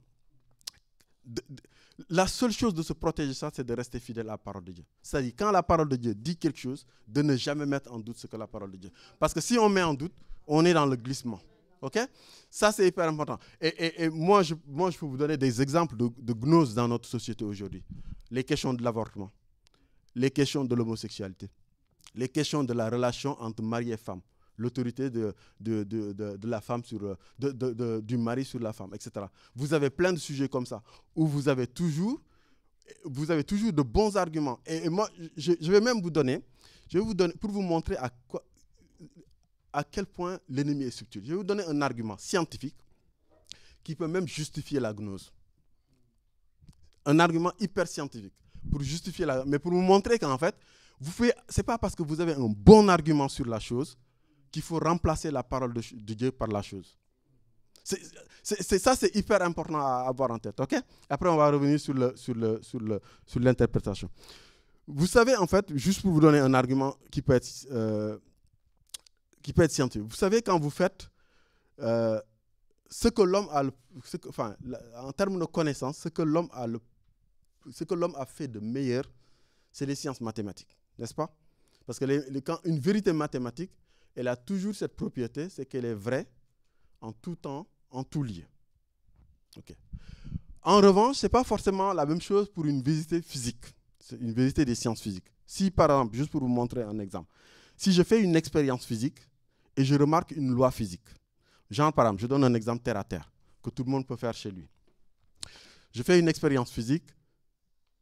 [SPEAKER 5] La seule chose de se protéger ça, c'est de rester fidèle à la parole de Dieu. C'est-à-dire, quand la parole de Dieu dit quelque chose, de ne jamais mettre en doute ce que la parole de Dieu. Parce que si on met en doute, on est dans le glissement. Okay? Ça, c'est hyper important. Et moi, je peux vous donner des exemples de gnose dans notre société aujourd'hui. Les questions de l'avortement, les questions de l'homosexualité, les questions de la relation entre mari et femme, l'autorité de la femme du mari sur la femme, etc. Vous avez plein de sujets comme ça, où vous avez toujours de bons arguments. Et moi, je vais même vous donner, pour vous montrer à quel point l'ennemi est subtil. Je vais vous donner un argument scientifique qui peut même justifier la gnose. Un argument hyper scientifique pour justifier mais pour vous montrer qu'en fait, c'est pas parce que vous avez un bon argument sur la chose qu'il faut remplacer la parole de Dieu par la chose. Ça, c'est hyper important à avoir en tête. Okay? Après, on va revenir sur l'interprétation. Vous savez, en fait, juste pour vous donner un argument qui peut être scientifique. Vous savez, quand vous faites ce que l'homme a, en termes de connaissance, ce que l'homme a fait de meilleur, c'est les sciences mathématiques, n'est-ce pas? Parce que quand une vérité mathématique, elle a toujours cette propriété, c'est qu'elle est vraie en tout temps, en tout lieu. Okay. En revanche, ce n'est pas forcément la même chose pour une vérité physique. C'est une vérité des sciences physiques. Si, par exemple, juste pour vous montrer un exemple, si je fais une expérience physique et je remarque une loi physique, genre, par exemple, je donne un exemple terre à terre, que tout le monde peut faire chez lui. Je fais une expérience physique,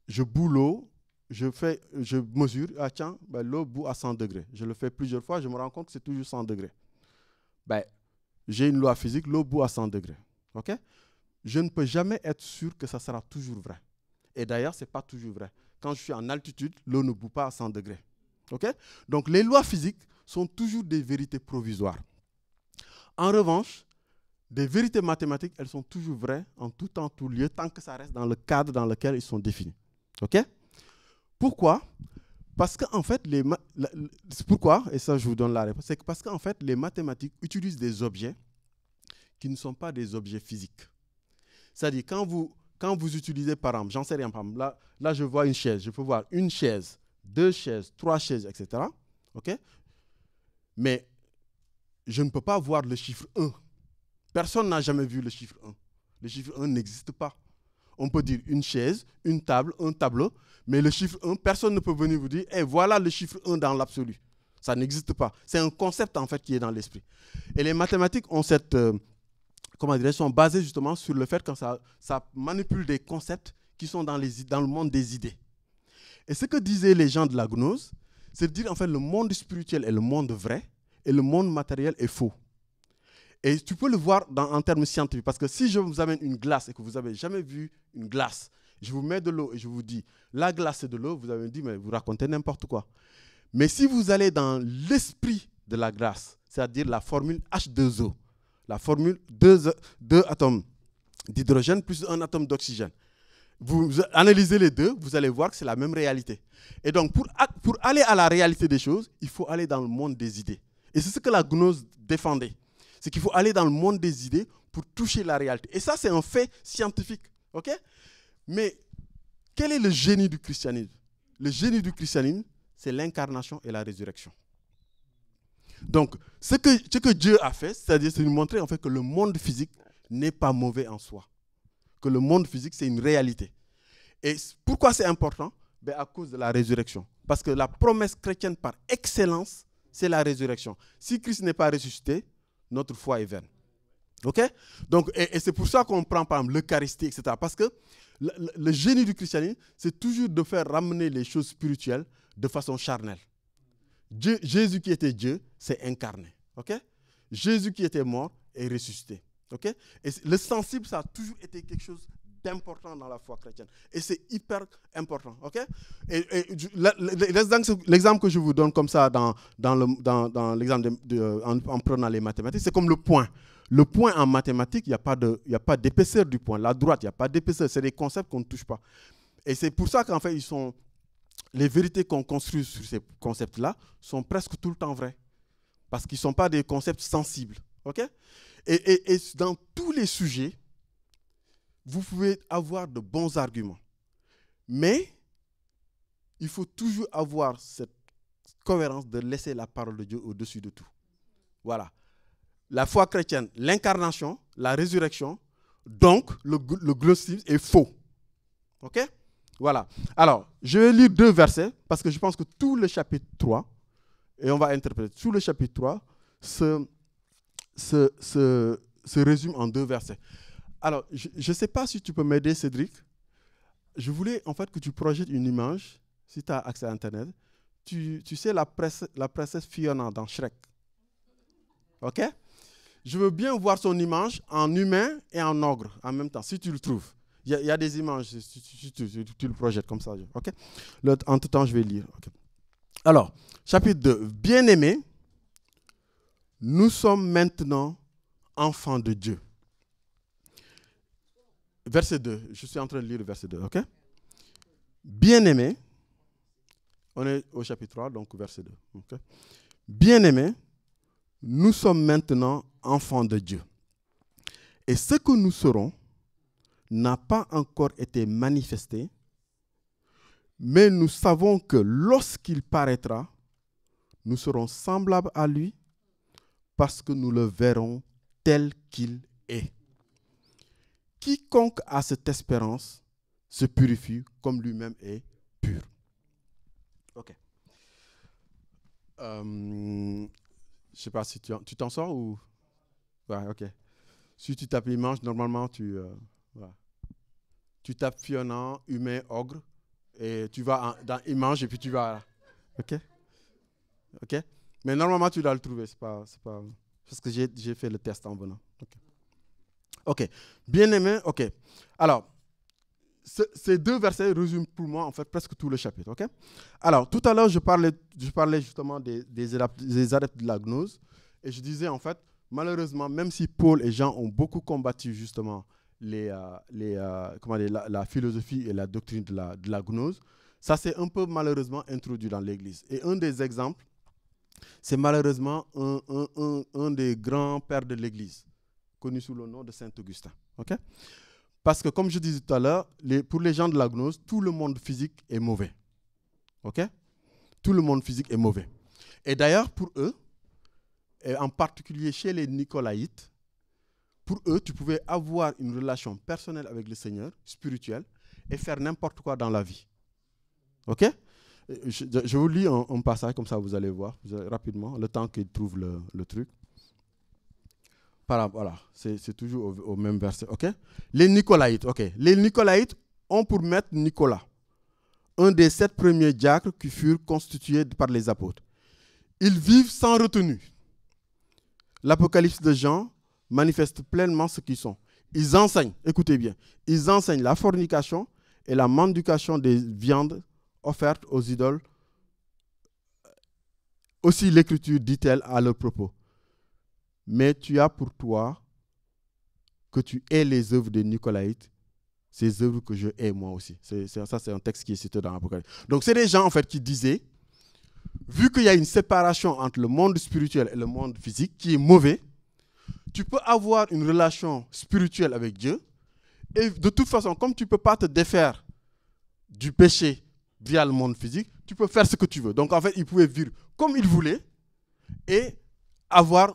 [SPEAKER 5] je boue l'eau, je mesure, ah tiens, ben, l'eau bout à 100 degrés. Je le fais plusieurs fois, je me rends compte que c'est toujours 100 degrés. Ben, j'ai une loi physique, l'eau bout à 100 degrés. Okay? Je ne peux jamais être sûr que ça sera toujours vrai. Et d'ailleurs, ce n'est pas toujours vrai. Quand je suis en altitude, l'eau ne bout pas à 100 degrés. Okay? Donc, les lois physiques sont toujours des vérités provisoires. En revanche, des vérités mathématiques, elles sont toujours vraies en tout temps, tout lieu, tant que ça reste dans le cadre dans lequel ils sont définis. OK? Pourquoi? Parce qu'en fait, pourquoi, et ça je vous donne la réponse, c'est parce qu'en fait, les mathématiques utilisent des objets qui ne sont pas des objets physiques. C'est-à-dire, quand vous utilisez, par exemple, j'en sais rien, par exemple, là je vois une chaise, je peux voir une chaise, 2 chaises, 3 chaises, etc. OK? Mais je ne peux pas voir le chiffre 1. Personne n'a jamais vu le chiffre 1. Le chiffre 1 n'existe pas. On peut dire une chaise, une table, un tableau, mais le chiffre 1, personne ne peut venir vous dire hey, voilà le chiffre 1 dans l'absolu. Ça n'existe pas. C'est un concept en fait qui est dans l'esprit. Et les mathématiques ont sont basées justement sur le fait que ça manipule des concepts qui sont dans le monde des idées. Et ce que disaient les gens de la gnose, c'est de dire en fait le monde spirituel est le monde vrai et le monde matériel est faux. Et tu peux le voir en termes scientifiques. Parce que si je vous amène une glace et que vous n'avez jamais vu une glace, je vous mets de l'eau et je vous dis, la glace c'est de l'eau, vous avez dit, mais vous racontez n'importe quoi. Mais si vous allez dans l'esprit de la glace, c'est-à-dire la formule H2O, la formule 2 atomes d'hydrogène plus un atome d'oxygène, vous analysez les deux, vous allez voir que c'est la même réalité. Et donc, pour aller à la réalité des choses, il faut aller dans le monde des idées. Et c'est ce que la gnose défendait. C'est qu'il faut aller dans le monde des idées pour toucher la réalité. Et ça, c'est un fait scientifique. Okay? Mais quel est le génie du christianisme? Le génie du christianisme, c'est l'incarnation et la résurrection. Donc, ce que Dieu a fait, c'est-à-dire c'est nous montrer en fait que le monde physique n'est pas mauvais en soi. Que le monde physique, c'est une réalité. Et pourquoi c'est important? Ben à cause de la résurrection. Parce que la promesse chrétienne par excellence, c'est la résurrection. Si Christ n'est pas ressuscité, notre foi est vaine. OK? Donc, et c'est pour ça qu'on prend par exemple l'Eucharistie, etc. Parce que le génie du christianisme, c'est toujours de faire ramener les choses spirituelles de façon charnelle. Jésus qui était Dieu, s'est incarné. OK? Jésus qui était mort est ressuscité. OK? Et le sensible, ça a toujours été quelque chose d'important dans la foi chrétienne. Et c'est hyper important. OK? Et l'exemple que je vous donne comme ça dans l'exemple en prenant les mathématiques, c'est comme le point. Le point en mathématiques, il n'y a pas d'épaisseur du point. La droite, il n'y a pas d'épaisseur. C'est des concepts qu'on ne touche pas. Et c'est pour ça qu'en fait, les vérités qu'on construit sur ces concepts-là sont presque tout le temps vraies. Parce qu'ils ne sont pas des concepts sensibles. OK? Et dans tous les sujets, vous pouvez avoir de bons arguments. Mais il faut toujours avoir cette cohérence de laisser la parole de Dieu au-dessus de tout. Voilà. La foi chrétienne, l'incarnation, la résurrection, donc le gnosticisme est faux. OK? Voilà. Alors, je vais lire 2 versets parce que je pense que tout le chapitre 3, et on va interpréter, tout le chapitre 3 se résume en 2 versets. Alors, je ne sais pas si tu peux m'aider, Cédric. Je voulais en fait que tu projettes une image, si tu as accès à Internet. Tu sais la princesse Fiona dans Shrek. OK? Je veux bien voir son image en humain et en ogre en même temps, si tu le trouves. Il y a des images, si tu le projettes comme ça. OK? En tout temps, je vais lire. Okay. Alors, chapitre 2. Bien-aimés, nous sommes maintenant enfants de Dieu. Verset 2. Je suis en train de lire le verset 2. OK? Bien-aimés, on est au chapitre 3, donc verset 2. Okay? Bien-aimés, nous sommes maintenant enfants de Dieu. Et ce que nous serons n'a pas encore été manifesté, mais nous savons que lorsqu'il paraîtra, nous serons semblables à lui parce que nous le verrons tel qu'il est. Quiconque a cette espérance se purifie comme lui-même est pur. Ok. Je sais pas si tu t'en sors ou... Ouais, ok. Si tu tapes image, normalement, voilà. Tu tapes Fiona, humain, ogre, et tu vas dans image, et puis tu vas... Ok. Ok. Mais normalement, tu dois le trouver. C'est pas... Parce que j'ai fait le test en venant. Ok. Ok. Bien aimé, ok. Alors, ces deux versets résument pour moi, en fait, presque tout le chapitre. Ok. Alors, tout à l'heure, je parlais justement des adeptes de la gnose, et je disais, en fait, malheureusement, même si Paul et Jean ont beaucoup combattu, justement, la philosophie et la doctrine de la gnose, ça s'est un peu malheureusement introduit dans l'Église. Et un des exemples, c'est malheureusement un des grands pères de l'Église, connu sous le nom de Saint Augustin. Okay? Parce que, comme je disais tout à l'heure, pour les gens de la gnose, tout le monde physique est mauvais. Okay? Tout le monde physique est mauvais. Et d'ailleurs, pour eux, et en particulier chez les Nicolaïtes, pour eux, tu pouvais avoir une relation personnelle avec le Seigneur, spirituelle, et faire n'importe quoi dans la vie. Ok? Je vous lis un passage, comme ça vous allez voir rapidement, le temps qu'il trouve le truc. Voilà, c'est toujours au même verset. Ok? Les Nicolaïtes, ok. Les Nicolaïtes ont pour maître Nicolas, un des 7 premiers diacres qui furent constitués par les apôtres. Ils vivent sans retenue. L'Apocalypse de Jean manifeste pleinement ce qu'ils sont. Ils enseignent, écoutez bien, ils enseignent la fornication et la mendication des viandes offertes aux idoles. Aussi l'Écriture dit-elle à leur propos. Mais tu as pour toi que tu hais les œuvres des Nicolaïtes, ces œuvres que je hais moi aussi. Ça, c'est un texte qui est cité dans l'Apocalypse. Donc, c'est des gens, en fait, qui disaient, vu qu'il y a une séparation entre le monde spirituel et le monde physique, qui est mauvais, tu peux avoir une relation spirituelle avec Dieu, et de toute façon, comme tu ne peux pas te défaire du péché via le monde physique, tu peux faire ce que tu veux. Donc, en fait, ils pouvaient vivre comme ils voulaient et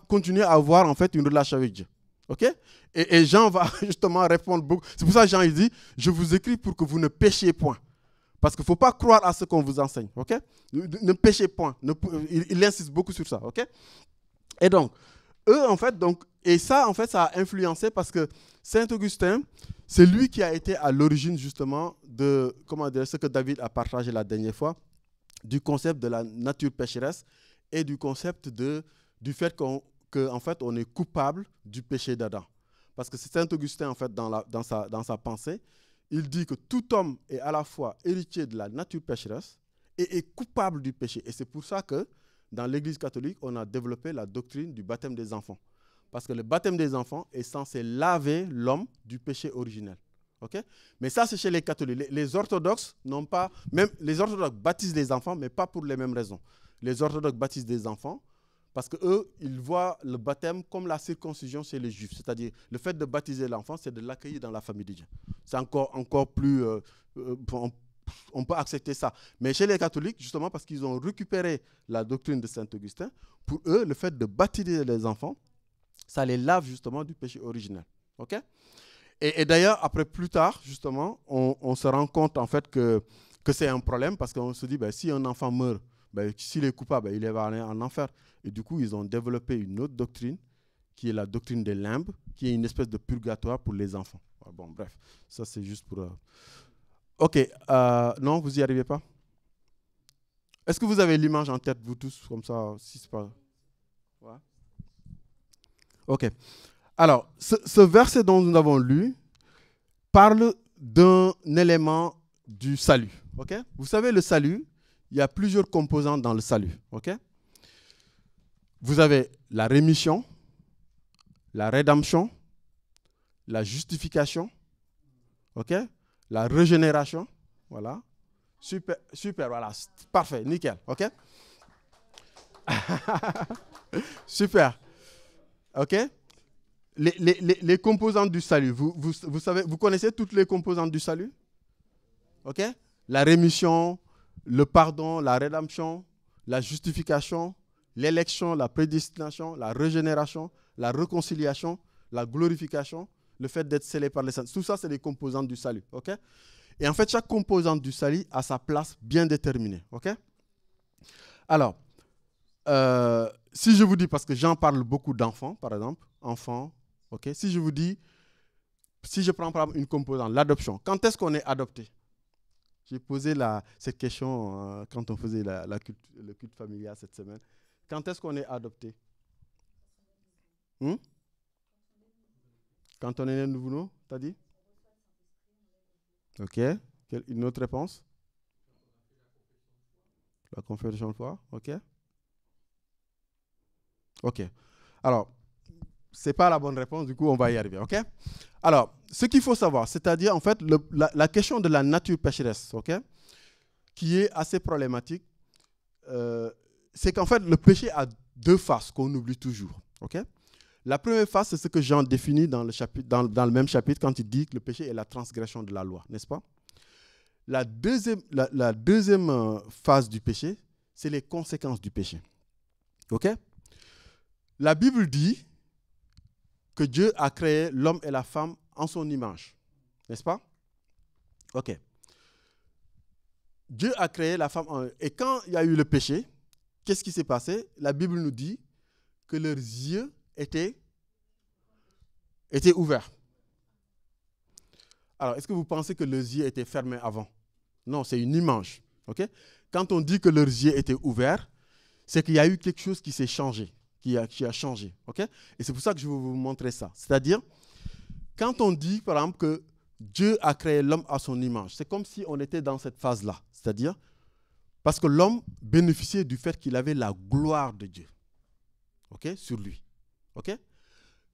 [SPEAKER 5] continuer à avoir, en fait, une relation avec Dieu. OK? Et Jean va justement répondre beaucoup. C'est pour ça que Jean, il dit, je vous écris pour que vous ne péchiez point. Parce qu'il ne faut pas croire à ce qu'on vous enseigne. OK? Ne péchez point. Il insiste beaucoup sur ça. OK? Et donc, eux, en fait, et ça, en fait, ça a influencé parce que Saint Augustin, c'est lui qui a été à l'origine, justement, de ce que David a partagé la dernière fois, du concept de la nature pécheresse et du concept du fait qu'en fait, on est coupable du péché d'Adam. Parce que c'est Saint Augustin, en fait, dans sa pensée, il dit que tout homme est à la fois héritier de la nature pécheresse et est coupable du péché. Et c'est pour ça que dans l'Église catholique, on a développé la doctrine du baptême des enfants. Parce que le baptême des enfants est censé laver l'homme du péché originel. Okay? Mais ça, c'est chez les catholiques. Les orthodoxes n'ont pas... Même les orthodoxes baptisent les enfants, mais pas pour les mêmes raisons. Les orthodoxes baptisent des enfants parce qu'eux, ils voient le baptême comme la circoncision chez les juifs. C'est-à-dire, le fait de baptiser l'enfant, c'est de l'accueillir dans la famille de Dieu. C'est encore plus... on peut accepter ça. Mais chez les catholiques, justement, parce qu'ils ont récupéré la doctrine de Saint Augustin, pour eux, le fait de baptiser les enfants, ça les lave justement du péché originel. OK? Et d'ailleurs, après, plus tard, justement, on se rend compte en fait que c'est un problème parce qu'on se dit, si un enfant meurt, s'il est coupable, il va aller en enfer. Et du coup, ils ont développé une autre doctrine qui est la doctrine des limbes, qui est une espèce de purgatoire pour les enfants. Bon, bref, ça c'est juste pour... Ok, non, vous n'y arrivez pas? Est-ce que vous avez l'image en tête, vous tous, comme ça, si c'est pas... Ouais. Ok. Alors, ce verset dont nous avons lu parle d'un élément du salut. Ok? Vous savez, le salut, il y a plusieurs composantes dans le salut. Ok? Vous avez la rémission, la rédemption, la justification, ok? La régénération, voilà. Super, voilà, parfait, nickel, ok? Super, ok? Les composantes du salut, vous savez, vous connaissez toutes les composantes du salut? Ok? La rémission, le pardon, la rédemption, la justification, l'élection, la prédestination, la régénération, la réconciliation, la glorification, le fait d'être scellé par les saints. Tout ça, c'est des composantes du salut. Okay? Et en fait, chaque composante du salut a sa place bien déterminée. Okay? Alors, si je vous dis, parce que j'en parle beaucoup d'enfants, par exemple, enfants, ok. Si je vous dis, si je prends par exemple une composante, l'adoption, quand est-ce qu'on est adopté? J'ai posé cette question quand on faisait le culte familial cette semaine. Quand est-ce qu'on est adopté? Quand on est né de nouveau, t'as dit? Ok. Une autre réponse? La confession de foi, ok. Ok. Alors, ce n'est pas la bonne réponse, du coup, on va y arriver, ok. Alors, ce qu'il faut savoir, c'est-à-dire, en fait, la question de la nature pécheresse, ok, qui est assez problématique, c'est qu'en fait, le péché a deux faces qu'on oublie toujours, ok. La première face, c'est ce que Jean définit dans le même chapitre, quand il dit que le péché est la transgression de la loi, n'est-ce pas? La deuxième phase du péché, c'est les conséquences du péché. Ok? La Bible dit que Dieu a créé l'homme et la femme en son image. N'est-ce pas? Ok. Dieu a créé la femme et quand il y a eu le péché, qu'est-ce qui s'est passé? La Bible nous dit que leurs yeux étaient ouverts. Alors, est-ce que vous pensez que leurs yeux étaient fermés avant? Non, c'est une image. Okay? Quand on dit que leurs yeux étaient ouverts, c'est qu'il y a eu quelque chose qui s'est changé, qui a changé. Okay? Et c'est pour ça que je vais vous montrer ça. C'est-à-dire, quand on dit, par exemple, que Dieu a créé l'homme à son image, c'est comme si on était dans cette phase-là. C'est-à-dire, parce que l'homme bénéficiait du fait qu'il avait la gloire de Dieu, okay, sur lui. Okay?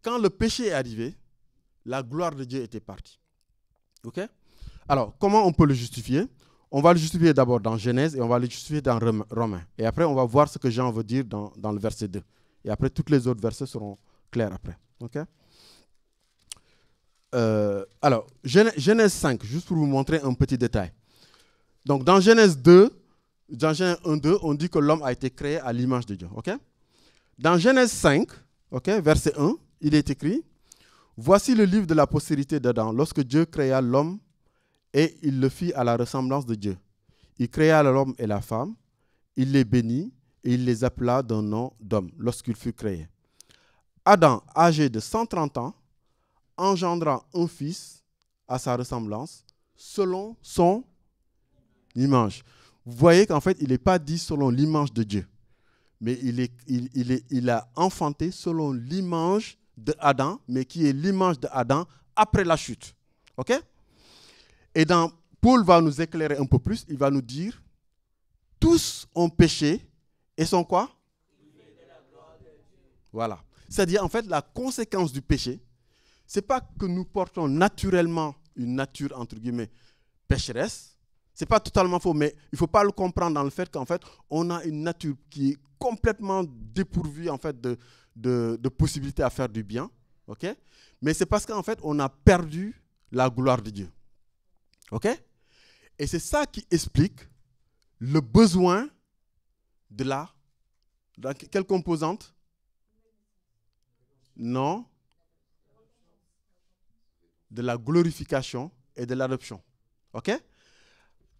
[SPEAKER 5] Quand le péché est arrivé, la gloire de Dieu était partie. Okay? Alors, comment on peut le justifier? On va le justifier d'abord dans Genèse et on va le justifier dans Romains. Et après, on va voir ce que Jean veut dire dans le verset 2. Et après, tous les autres versets seront clairs après. Okay? Alors, Genèse 5, juste pour vous montrer un petit détail. Donc, dans Genèse 2, dans Genèse 1-2, on dit que l'homme a été créé à l'image de Dieu. Okay? Dans Genèse 5, okay, verset 1, il est écrit: voici le livre de la postérité d'Adam, lorsque Dieu créa l'homme et il le fit à la ressemblance de Dieu. Il créa l'homme et la femme, il les bénit et il les appela d'un nom d'homme lorsqu'il fut créé. Adam, âgé de 130 ans, engendra un fils à sa ressemblance, selon son image. Vous voyez qu'en fait, il n'est pas dit selon l'image de Dieu, mais il a enfanté selon l'image de Adam, mais qui est l'image de Adam après la chute. Ok? Et Paul va nous éclairer un peu plus, il va nous dire, tous ont péché et sont quoi? Voilà. C'est-à-dire, en fait, la conséquence du péché, ce n'est pas que nous portons naturellement une nature, entre guillemets, pécheresse. Ce n'est pas totalement faux, mais il ne faut pas le comprendre dans le fait qu'en fait, on a une nature qui est complètement dépourvue en fait, de possibilités à faire du bien. Okay? Mais c'est parce qu'en fait, on a perdu la gloire de Dieu. OK? Et c'est ça qui explique le besoin de quelle composante? Non. De la glorification et de l'adoption. OK?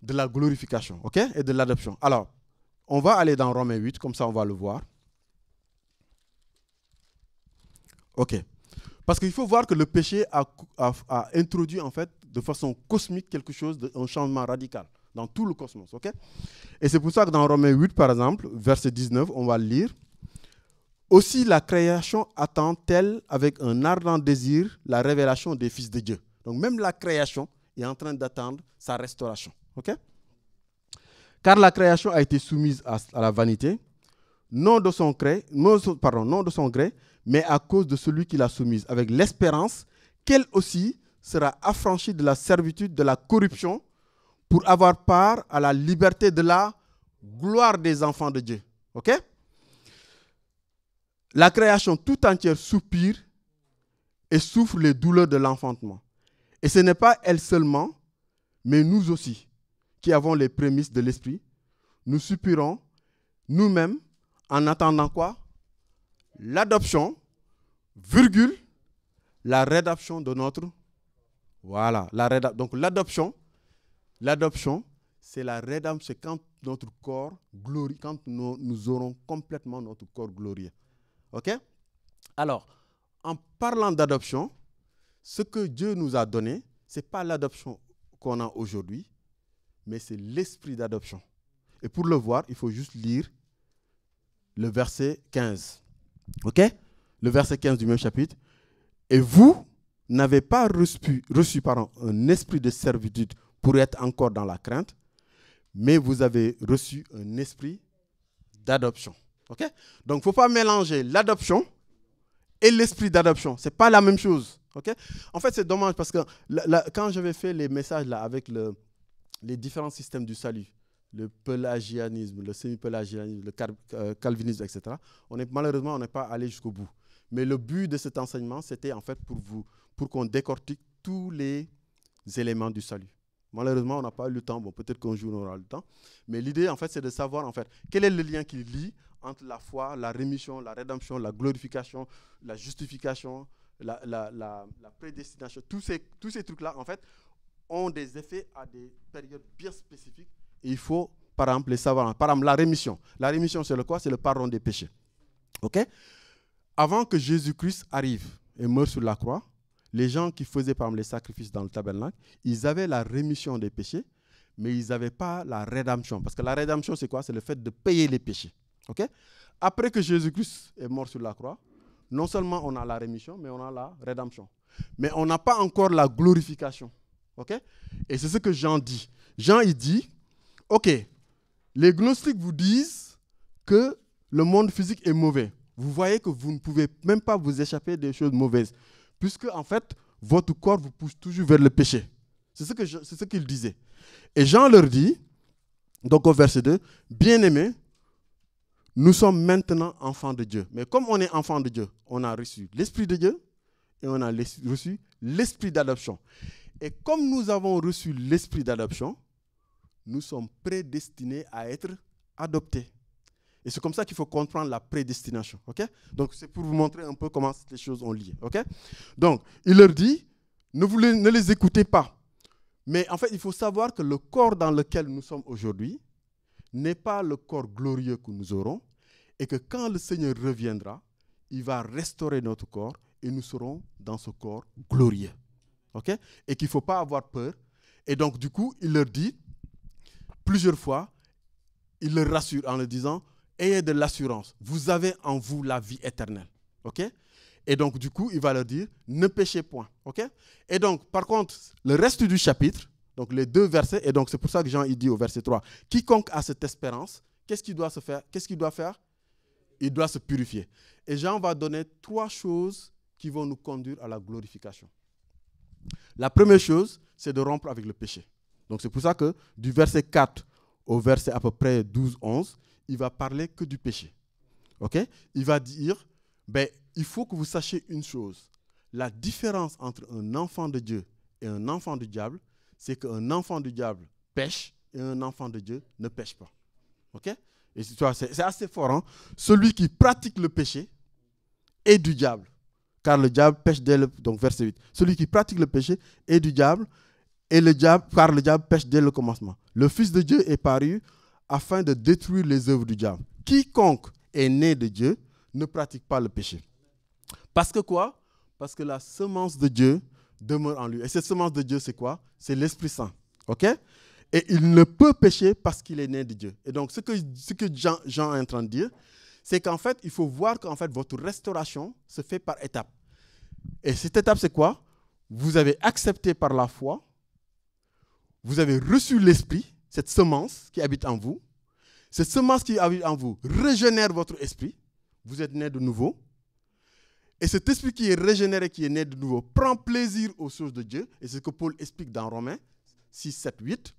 [SPEAKER 5] De la glorification, OK? Et de l'adoption. Alors, on va aller dans Romains 8, comme ça on va le voir. OK. Parce qu'il faut voir que le péché a introduit en fait de façon cosmique quelque chose, un changement radical dans tout le cosmos. Okay? Et c'est pour ça que dans Romains 8, par exemple, verset 19, on va le lire. Aussi la création attend-elle avec un ardent désir la révélation des fils de Dieu. Donc même la création est en train d'attendre sa restauration. Okay? Car la création a été soumise à la vanité, non de son gré, mais à cause de celui qui l'a soumise, avec l'espérance qu'elle aussi sera affranchie de la servitude, de la corruption, pour avoir part à la liberté de la gloire des enfants de Dieu. OK? La création tout entière soupire et souffre les douleurs de l'enfantement. Et ce n'est pas elle seulement, mais nous aussi, qui avons les prémices de l'esprit, nous soupirons nous-mêmes en attendant quoi? L'adoption, virgule, la rédemption de notre... Voilà, donc l'adoption, c'est la rédemption, c'est quand notre corps glorieux, quand nous aurons complètement notre corps glorieux. OK? Alors, en parlant d'adoption, ce que Dieu nous a donné, ce n'est pas l'adoption qu'on a aujourd'hui, mais c'est l'esprit d'adoption. Et pour le voir, il faut juste lire le verset 15. OK? Le verset 15 du même chapitre. Et vous n'avez pas reçu un esprit de servitude pour être encore dans la crainte, mais vous avez reçu un esprit d'adoption. OK? Donc, il ne faut pas mélanger l'adoption et l'esprit d'adoption. Ce n'est pas la même chose. Okay? En fait, c'est dommage parce que quand j'avais fait les messages là, avec les différents systèmes du salut, le pélagianisme, le semi-pélagianisme, le calvinisme, etc., malheureusement, on n'est pas allé jusqu'au bout. Mais le but de cet enseignement, c'était en fait pour qu'on décortique tous les éléments du salut. Malheureusement, on n'a pas eu le temps. Bon, peut-être qu'un jour, on aura le temps. Mais l'idée, en fait, c'est de savoir, en fait, quel est le lien qui lie entre la foi, la rémission, la rédemption, la glorification, la justification, la prédestination. Tous ces trucs-là, en fait, ont des effets à des périodes bien spécifiques. Et il faut, par exemple, les savoir. Par exemple, la rémission. La rémission, c'est le quoi? C'est le pardon des péchés. OK? Avant que Jésus-Christ arrive et meure sur la croix, les gens qui faisaient, par exemple, les sacrifices dans le tabernacle, ils avaient la rémission des péchés, mais ils n'avaient pas la rédemption. Parce que la rédemption, c'est quoi? C'est le fait de payer les péchés. OK? Après que Jésus-Christ est mort sur la croix, non seulement on a la rémission, mais on a la rédemption. Mais on n'a pas encore la glorification. OK? Et c'est ce que Jean dit. Jean, il dit, OK, les gnostiques vous disent que le monde physique est mauvais. Vous voyez que vous ne pouvez même pas vous échapper des choses mauvaises. Puisque, en fait, votre corps vous pousse toujours vers le péché. C'est ce qu'il disait. Et Jean leur dit, donc au verset 2, « Bien-aimés, nous sommes maintenant enfants de Dieu. » Mais comme on est enfants de Dieu, on a reçu l'Esprit de Dieu et on a reçu l'Esprit d'adoption. Et comme nous avons reçu l'Esprit d'adoption, nous sommes prédestinés à être adoptés. Et c'est comme ça qu'il faut comprendre la prédestination. Okay? Donc, c'est pour vous montrer un peu comment les choses ont lié. Okay? Donc, il leur dit, ne les écoutez pas. Mais en fait, il faut savoir que le corps dans lequel nous sommes aujourd'hui n'est pas le corps glorieux que nous aurons. Et que quand le Seigneur reviendra, il va restaurer notre corps et nous serons dans ce corps glorieux. Okay? Et qu'il ne faut pas avoir peur. Et donc, du coup, il leur dit, plusieurs fois, il leur rassure en leur disant, ayez de l'assurance. Vous avez en vous la vie éternelle. OK? Et donc, du coup, il va leur dire, ne péchez point. OK? Et donc, par contre, le reste du chapitre, donc les 2 versets, et donc c'est pour ça que Jean il dit au verset 3, quiconque a cette espérance, qu'est-ce qu'il doit faire? Il doit se purifier. Et Jean va donner 3 choses qui vont nous conduire à la glorification. La première chose, c'est de rompre avec le péché. Donc, c'est pour ça que du verset 4 au verset à peu près 12-11, il va parler que du péché. Okay? Il va dire, il faut que vous sachiez une chose. La différence entre un enfant de Dieu et un enfant du diable, c'est qu'un enfant du diable pêche et un enfant de Dieu ne pêche pas. Okay? Et c'est assez fort. Hein? Celui qui pratique le péché est du diable. Car le diable pêche donc verset 8. Celui qui pratique le péché est du diable, car le diable pêche dès le commencement. Le Fils de Dieu est paru afin de détruire les œuvres du diable. Quiconque est né de Dieu ne pratique pas le péché. Parce que quoi? Parce que la semence de Dieu demeure en lui. Et cette semence de Dieu, c'est quoi? C'est l'Esprit Saint. OK? Et il ne peut pécher parce qu'il est né de Dieu. Et donc, ce que Jean est en train de dire, c'est qu'en fait, il faut voir qu'en fait, votre restauration se fait par étapes. Et cette étape, c'est quoi? Vous avez accepté par la foi, vous avez reçu l'Esprit, cette semence qui habite en vous. Cette semence qui habite en vous régénère votre esprit. Vous êtes né de nouveau. Et cet esprit qui est régénéré, qui est né de nouveau, prend plaisir aux choses de Dieu. Et c'est ce que Paul explique dans Romains 6, 7, 8.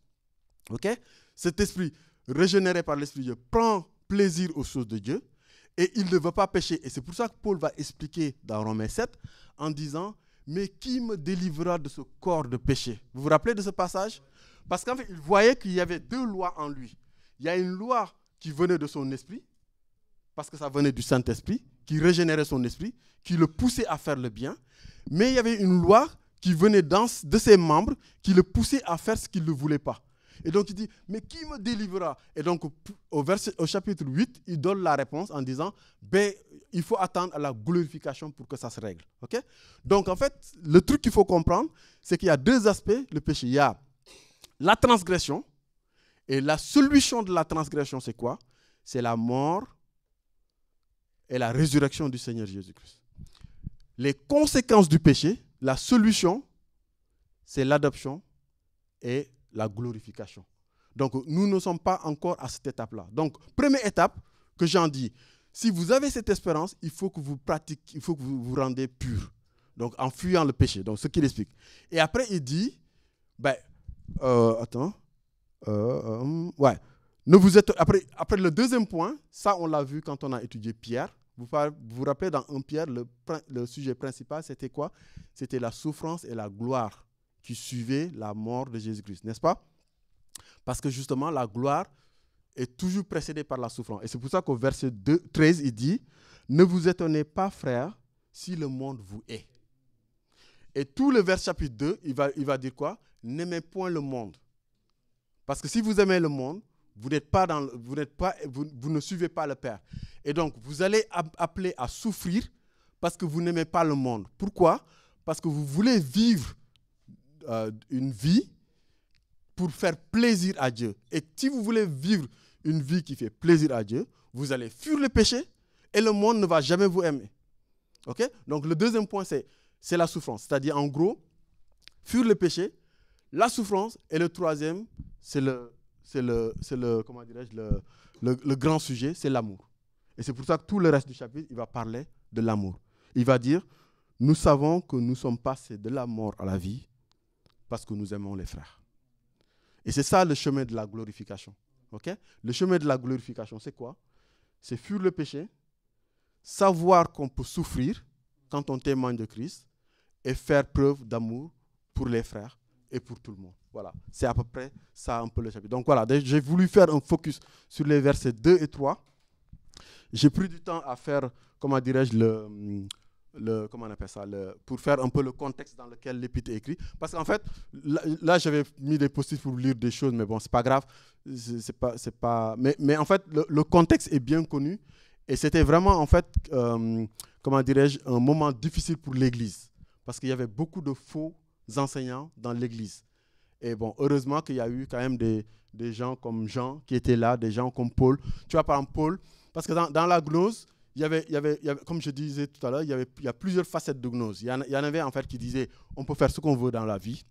[SPEAKER 5] Okay? Cet esprit régénéré par l'Esprit de Dieu prend plaisir aux choses de Dieu. Et il ne veut pas pécher. Et c'est pour ça que Paul va expliquer dans Romains 7 en disant, mais qui me délivrera de ce corps de péché? Vous vous rappelez de ce passage? Parce qu'en fait, il voyait qu'il y avait 2 lois en lui. Il y a une loi qui venait de son esprit, parce que ça venait du Saint-Esprit, qui régénérait son esprit, qui le poussait à faire le bien. Mais il y avait une loi qui venait de ses membres, qui le poussait à faire ce qu'il ne voulait pas. Et donc il dit, mais qui me délivrera? Et donc au chapitre 8, il donne la réponse en disant, ben, il faut attendre à la glorification pour que ça se règle. Okay? Donc en fait, le truc qu'il faut comprendre, c'est qu'il y a deux aspects, le péché. Il y a la transgression, et la solution de la transgression, c'est quoi? C'est la mort et la résurrection du Seigneur Jésus-Christ. Les conséquences du péché, la solution, c'est l'adoption et la glorification. Donc, nous ne sommes pas encore à cette étape-là. Donc, première étape que j'en dis, si vous avez cette espérance, il faut que vous pratiquiez, il faut que vous vous rendez pur. Donc, en fuyant le péché. Donc, ce qu'il explique. Et après, il dit, ouais. Ne vous êtes, après le deuxième point, ça, on l'a vu quand on a étudié Pierre. Vous vous rappelez, dans 1 Pierre, le sujet principal, c'était quoi? C'était la souffrance et la gloire qui suivaient la mort de Jésus-Christ, n'est-ce pas? Parce que justement, la gloire est toujours précédée par la souffrance. Et c'est pour ça qu'au verset 13, il dit, « Ne vous étonnez pas, frères, si le monde vous hait. » Et tout le verset chapitre 2, il va dire quoi? « N'aimez point le monde. » Parce que si vous aimez le monde, vous ne suivez pas le Père. Et donc, vous allez appeler à souffrir parce que vous n'aimez pas le monde. Pourquoi? Parce que vous voulez vivre une vie pour faire plaisir à Dieu. Et si vous voulez vivre une vie qui fait plaisir à Dieu, vous allez fuir le péché et le monde ne va jamais vous aimer. Okay? Donc, le deuxième point, c'est la souffrance. C'est-à-dire, en gros, fuir le péché, la souffrance, et le troisième, c'est le grand sujet, c'est l'amour. Et c'est pour ça que tout le reste du chapitre, il va parler de l'amour. Il va dire, nous savons que nous sommes passés de la mort à la vie parce que nous aimons les frères. Et c'est ça le chemin de la glorification. Okay? Le chemin de la glorification, c'est quoi? C'est fuir le péché, savoir qu'on peut souffrir quand on témoigne de Christ et faire preuve d'amour pour les frères et pour tout le monde. Voilà, c'est à peu près ça un peu le chapitre. Donc voilà, j'ai voulu faire un focus sur les versets 2 et 3. J'ai pris du temps à faire, comment dirais-je, comment on appelle ça, pour faire un peu le contexte dans lequel l'épître est écrit. Parce qu'en fait, là j'avais mis des post-it pour lire des choses, mais bon, c'est pas grave. Mais en fait, le contexte est bien connu. Et c'était vraiment, en fait, comment dirais-je, un moment difficile pour l'Église. Parce qu'il y avait beaucoup de faux enseignants dans l'Église. Et bon, heureusement qu'il y a eu quand même des gens comme Jean qui étaient là, des gens comme Paul. Tu vois, par exemple, Paul, parce que dans la gnose, il y avait, comme je disais tout à l'heure, il y a plusieurs facettes de gnose. Il y en avait en fait qui disaient, on peut faire ce qu'on veut dans la vie,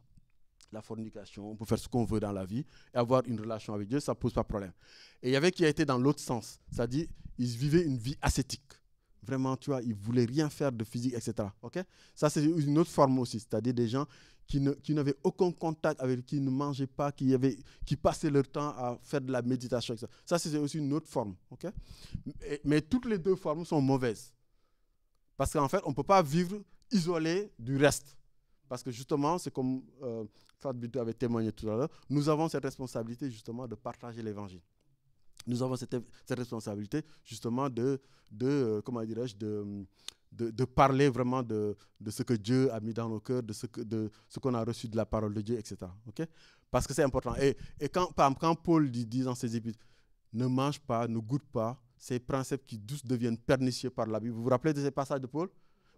[SPEAKER 5] la fornication, on peut faire ce qu'on veut dans la vie, et avoir une relation avec Dieu, ça ne pose pas de problème. Et il y avait qui a été dans l'autre sens, c'est-à-dire, ils vivaient une vie ascétique. Vraiment, tu vois, ils ne voulaient rien faire de physique, etc. Okay? Ça, c'est une autre forme aussi, c'est-à-dire des gens qui n'avaient aucun contact avec, qui ne mangeaient pas, qui passaient leur temps à faire de la méditation, etc. Ça, c'est aussi une autre forme. Okay? Mais toutes les deux formes sont mauvaises. Parce qu'en fait, on ne peut pas vivre isolé du reste. Parce que justement, c'est comme Fad Bito avait témoigné tout à l'heure, nous avons cette responsabilité justement de partager l'évangile. Nous avons cette responsabilité justement comment dirais-je, de parler vraiment de ce que Dieu a mis dans nos cœurs, de ce qu'on a reçu de la parole de Dieu, etc. Okay? Parce que c'est important. Et quand Paul dit dans ses épîtres, ne mange pas, ne goûte pas, ces principes qui deviennent pernicieux par la Bible. Vous vous rappelez de ces passages de Paul?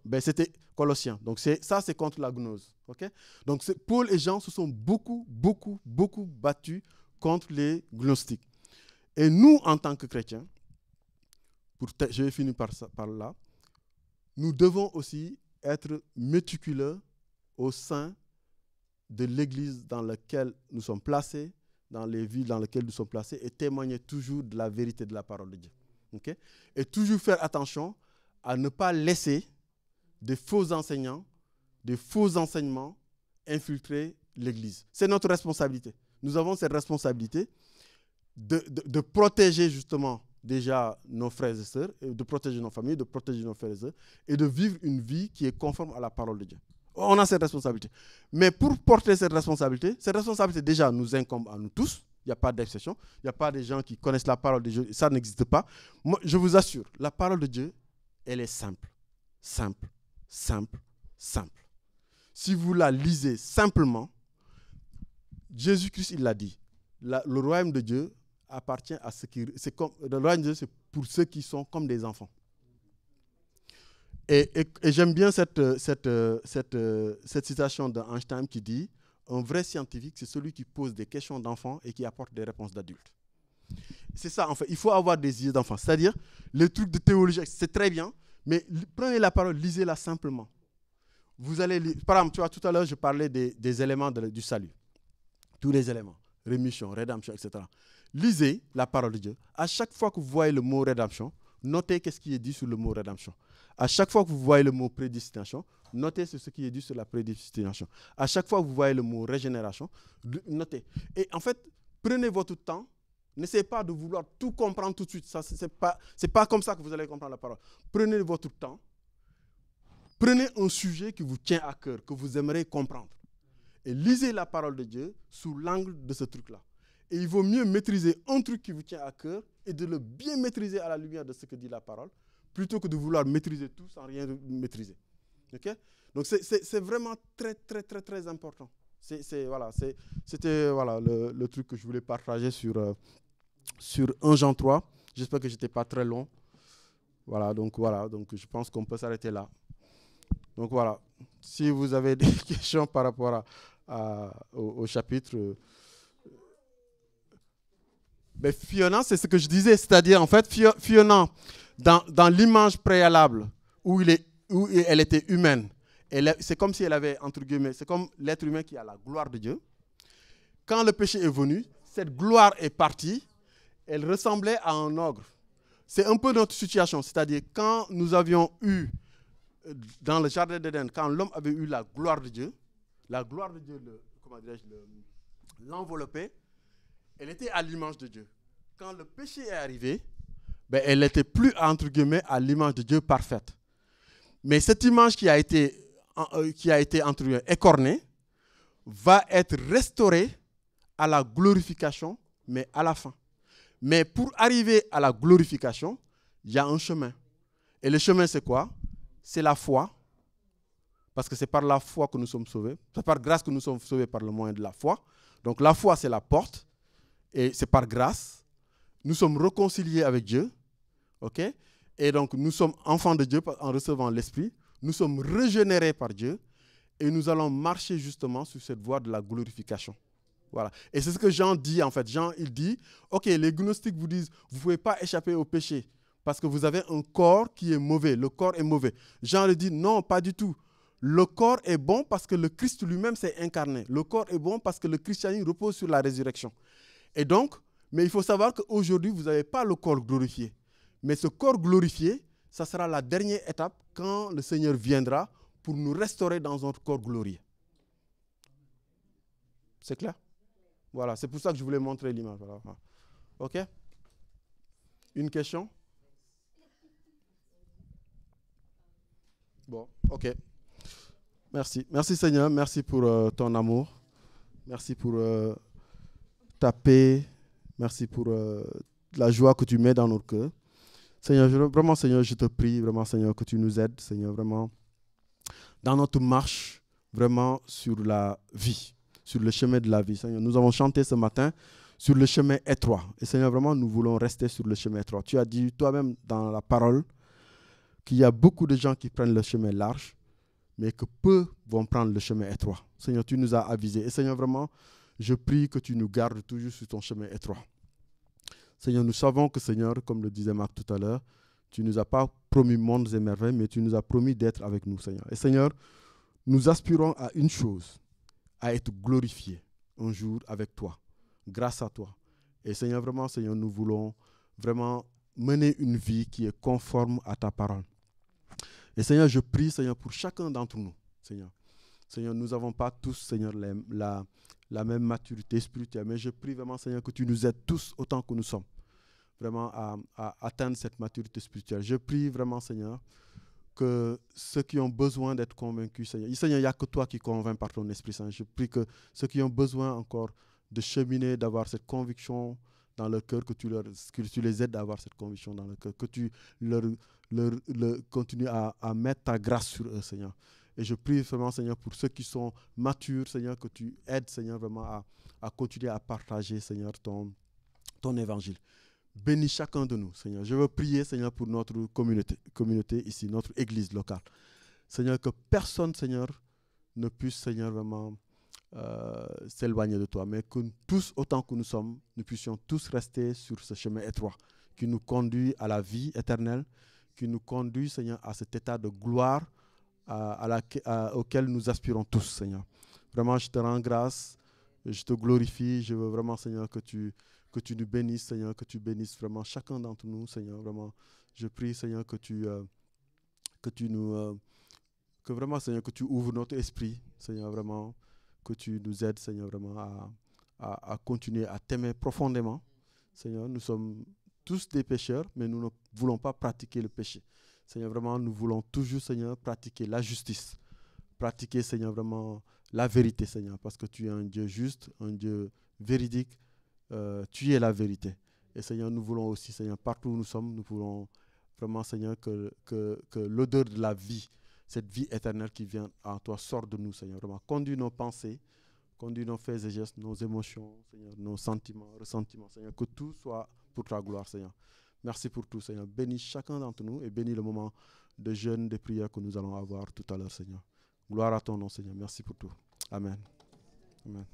[SPEAKER 5] Ben, c'était Colossiens. Donc ça, c'est contre la gnose. Okay? Donc Paul et Jean se sont beaucoup battus contre les gnostiques. Et nous, en tant que chrétiens, je vais finir par là, nous devons aussi être méticuleux au sein de l'Église dans laquelle nous sommes placés, dans les villes dans lesquelles nous sommes placés, et témoigner toujours de la vérité de la parole de Dieu. Okay? Et toujours faire attention à ne pas laisser des faux enseignants, des faux enseignements infiltrer l'Église. C'est notre responsabilité. Nous avons cette responsabilité de protéger justement déjà nos frères et sœurs, de protéger nos familles, de protéger nos frères et sœurs, et de vivre une vie qui est conforme à la parole de Dieu. On a cette responsabilité. Mais pour porter cette responsabilité déjà nous incombe à nous tous. Il n'y a pas d'exception. Il n'y a pas des gens qui connaissent la parole de Dieu. Ça n'existe pas. Moi, je vous assure, la parole de Dieu, elle est simple. Simple, simple, simple. Si vous la lisez simplement, Jésus-Christ, il l'a dit. le royaume de Dieu appartient à ceux qui... le royaume de Dieu, c'est pour ceux qui sont comme des enfants. Et j'aime bien cette citation d'Einstein qui dit « Un vrai scientifique, c'est celui qui pose des questions d'enfants et qui apporte des réponses d'adultes. » C'est ça, en fait. Il faut avoir des yeux d'enfant. C'est-à-dire, les trucs de théologie, c'est très bien, mais prenez la parole, lisez-la simplement. Vous allez lire. Par exemple, tu vois, tout à l'heure, je parlais des éléments du salut. Tous les éléments. Rémission, rédemption, etc. Lisez la parole de Dieu. À chaque fois que vous voyez le mot rédemption, notez qu'est-ce qui est dit sur le mot rédemption. À chaque fois que vous voyez le mot prédestination, notez sur ce qui est dit sur la prédestination. À chaque fois que vous voyez le mot régénération, notez. Et en fait, prenez votre temps. N'essayez pas de vouloir tout comprendre tout de suite. Ce n'est pas comme ça que vous allez comprendre la parole. Prenez votre temps. Prenez un sujet qui vous tient à cœur, que vous aimeriez comprendre. Et lisez la parole de Dieu sous l'angle de ce truc-là. Et il vaut mieux maîtriser un truc qui vous tient à cœur et de le bien maîtriser à la lumière de ce que dit la parole, plutôt que de vouloir maîtriser tout sans rien maîtriser. Okay? Donc c'est vraiment très, très, très, très important. C'était voilà, le truc que je voulais partager sur 1 Jean 3. J'espère que je n'étais pas très long. Voilà, donc je pense qu'on peut s'arrêter là. Donc voilà, si vous avez des questions par rapport au chapitre... Mais Fiona, c'est ce que je disais, c'est-à-dire en fait, Fiona, dans l'image préalable où elle était humaine, c'est comme si elle avait, entre guillemets, c'est comme l'être humain qui a la gloire de Dieu. Quand le péché est venu, cette gloire est partie, elle ressemblait à un ogre. C'est un peu notre situation, c'est-à-dire quand nous avions eu, dans le jardin d'Éden, quand l'homme avait eu la gloire de Dieu l'enveloppait, elle était à l'image de Dieu. Quand le péché est arrivé, elle n'était plus, entre guillemets, à l'image de Dieu parfaite. Mais cette image qui a été entre guillemets, écornée va être restaurée à la glorification, mais à la fin. Mais pour arriver à la glorification, il y a un chemin. Et le chemin, c'est quoi? C'est la foi. Parce que c'est par la foi que nous sommes sauvés. C'est par grâce que nous sommes sauvés par le moyen de la foi. Donc la foi, c'est la porte. Et c'est par grâce. Nous sommes réconciliés avec Dieu. OK? Et donc nous sommes enfants de Dieu en recevant l'Esprit. Nous sommes régénérés par Dieu. Et nous allons marcher justement sur cette voie de la glorification. Voilà. Et c'est ce que Jean dit en fait. Jean, il dit, OK, les gnostiques vous disent, vous ne pouvez pas échapper au péché parce que vous avez un corps qui est mauvais. Le corps est mauvais. Jean lui dit, non, pas du tout. Le corps est bon parce que le Christ lui-même s'est incarné. Le corps est bon parce que le christianisme repose sur la résurrection. Et donc, mais il faut savoir qu'aujourd'hui, vous n'avez pas le corps glorifié. Mais ce corps glorifié, ça sera la dernière étape quand le Seigneur viendra pour nous restaurer dans notre corps glorieux. C'est clair? Voilà, c'est pour ça que je voulais montrer l'image. Voilà. OK? Une question? Bon, OK. Merci. Merci Seigneur, merci pour ton amour. Merci pour ta paix. Merci pour la joie que tu mets dans notre cœur. Seigneur, vraiment Seigneur, je te prie, vraiment Seigneur, que tu nous aides, Seigneur, vraiment, dans notre marche, vraiment sur la vie, sur le chemin de la vie. Seigneur, nous avons chanté ce matin sur le chemin étroit. Et Seigneur, vraiment, nous voulons rester sur le chemin étroit. Tu as dit toi-même dans la parole qu'il y a beaucoup de gens qui prennent le chemin large, mais que peu vont prendre le chemin étroit. Seigneur, tu nous as avisés. Et Seigneur, vraiment, je prie que tu nous gardes toujours sur ton chemin étroit. Seigneur, nous savons que, Seigneur, comme le disait Marc tout à l'heure, tu ne nous as pas promis mondes et merveilles, mais tu nous as promis d'être avec nous, Seigneur. Et Seigneur, nous aspirons à une chose, à être glorifiés un jour avec toi, grâce à toi. Et Seigneur, vraiment, Seigneur, nous voulons vraiment mener une vie qui est conforme à ta parole. Et Seigneur, je prie, Seigneur, pour chacun d'entre nous, Seigneur. Seigneur, nous n'avons pas tous, Seigneur, la même maturité spirituelle, mais je prie vraiment, Seigneur, que tu nous aides tous autant que nous sommes, vraiment à atteindre cette maturité spirituelle. Je prie vraiment, Seigneur, que ceux qui ont besoin d'être convaincus, Seigneur, il n'y a que toi qui convaincs par ton Esprit Saint. Je prie que ceux qui ont besoin encore de cheminer, d'avoir cette conviction dans leur cœur, que tu les aides à avoir cette conviction dans leur cœur, que tu leur continues à mettre ta grâce sur eux, Seigneur. Et je prie vraiment, Seigneur, pour ceux qui sont matures, Seigneur, que tu aides, Seigneur, vraiment à continuer à partager, Seigneur, ton évangile. Bénis chacun de nous, Seigneur. Je veux prier, Seigneur, pour notre communauté ici, notre église locale. Seigneur, que personne, Seigneur, ne puisse, Seigneur, vraiment s'éloigner de toi, mais que tous, autant que nous sommes, nous puissions tous rester sur ce chemin étroit qui nous conduit à la vie éternelle, qui nous conduit, Seigneur, à cet état de gloire auquel nous aspirons tous, Seigneur. Vraiment, je te rends grâce, je te glorifie, je veux vraiment, Seigneur, que tu nous bénisses, Seigneur, que tu bénisses vraiment chacun d'entre nous, Seigneur, vraiment. Je prie, Seigneur, que vraiment, Seigneur, que tu ouvres notre esprit, Seigneur, vraiment, que tu nous aides, Seigneur, vraiment à continuer à t'aimer profondément. Seigneur, nous sommes tous des pécheurs, mais nous ne voulons pas pratiquer le péché. Seigneur, vraiment, nous voulons toujours, Seigneur, pratiquer la justice. Pratiquer, Seigneur, vraiment la vérité, Seigneur, parce que tu es un Dieu juste, un Dieu véridique. Tu es la vérité. Et Seigneur, nous voulons aussi, Seigneur, partout où nous sommes, nous voulons vraiment, Seigneur, que l'odeur de la vie, cette vie éternelle qui vient à toi, sort de nous, Seigneur. Vraiment, conduis nos pensées, conduis nos faits et gestes, nos émotions, Seigneur, nos sentiments, ressentiments, Seigneur, que tout soit pour ta gloire, Seigneur. Merci pour tout, Seigneur. Bénis chacun d'entre nous et bénis le moment de jeûne, de prière que nous allons avoir tout à l'heure, Seigneur. Gloire à ton nom, Seigneur. Merci pour tout. Amen. Amen.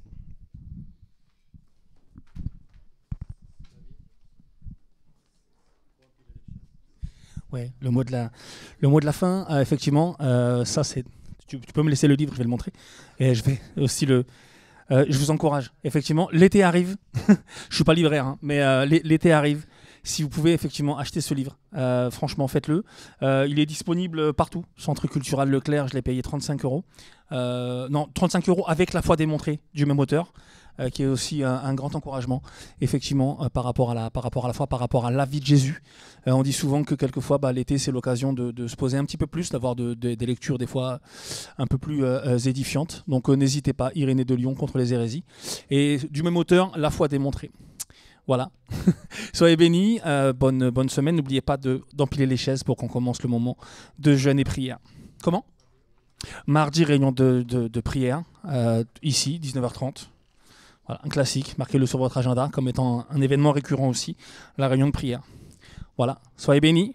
[SPEAKER 1] Ouais, le mot de la fin, effectivement, ça c'est. Tu peux me laisser le livre, je vais le montrer. Et je vais aussi je vous encourage. Effectivement, l'été arrive. Je suis pas libraire, hein, mais l'été arrive. Si vous pouvez effectivement acheter ce livre, franchement faites-le. Il est disponible partout. Centre culturel Leclerc, je l'ai payé 35 €. Non, 35 € avec La foi démontrée du même auteur, qui est aussi un grand encouragement, effectivement, par rapport à la foi, par rapport à la vie de Jésus. On dit souvent que quelquefois, l'été, c'est l'occasion de se poser un petit peu plus, d'avoir des lectures des fois un peu plus édifiantes. Donc n'hésitez pas, Irénée de Lyon contre les hérésies. Et du même auteur, La foi démontrée. Voilà. Soyez bénis, bonne semaine. N'oubliez pas d'empiler les chaises pour qu'on commence le moment de jeûne et prière. Comment ? Mardi, réunion de prière, ici, 19h30. Voilà, un classique, marquez-le sur votre agenda comme étant un événement récurrent aussi, la réunion de prière. Voilà, soyez bénis.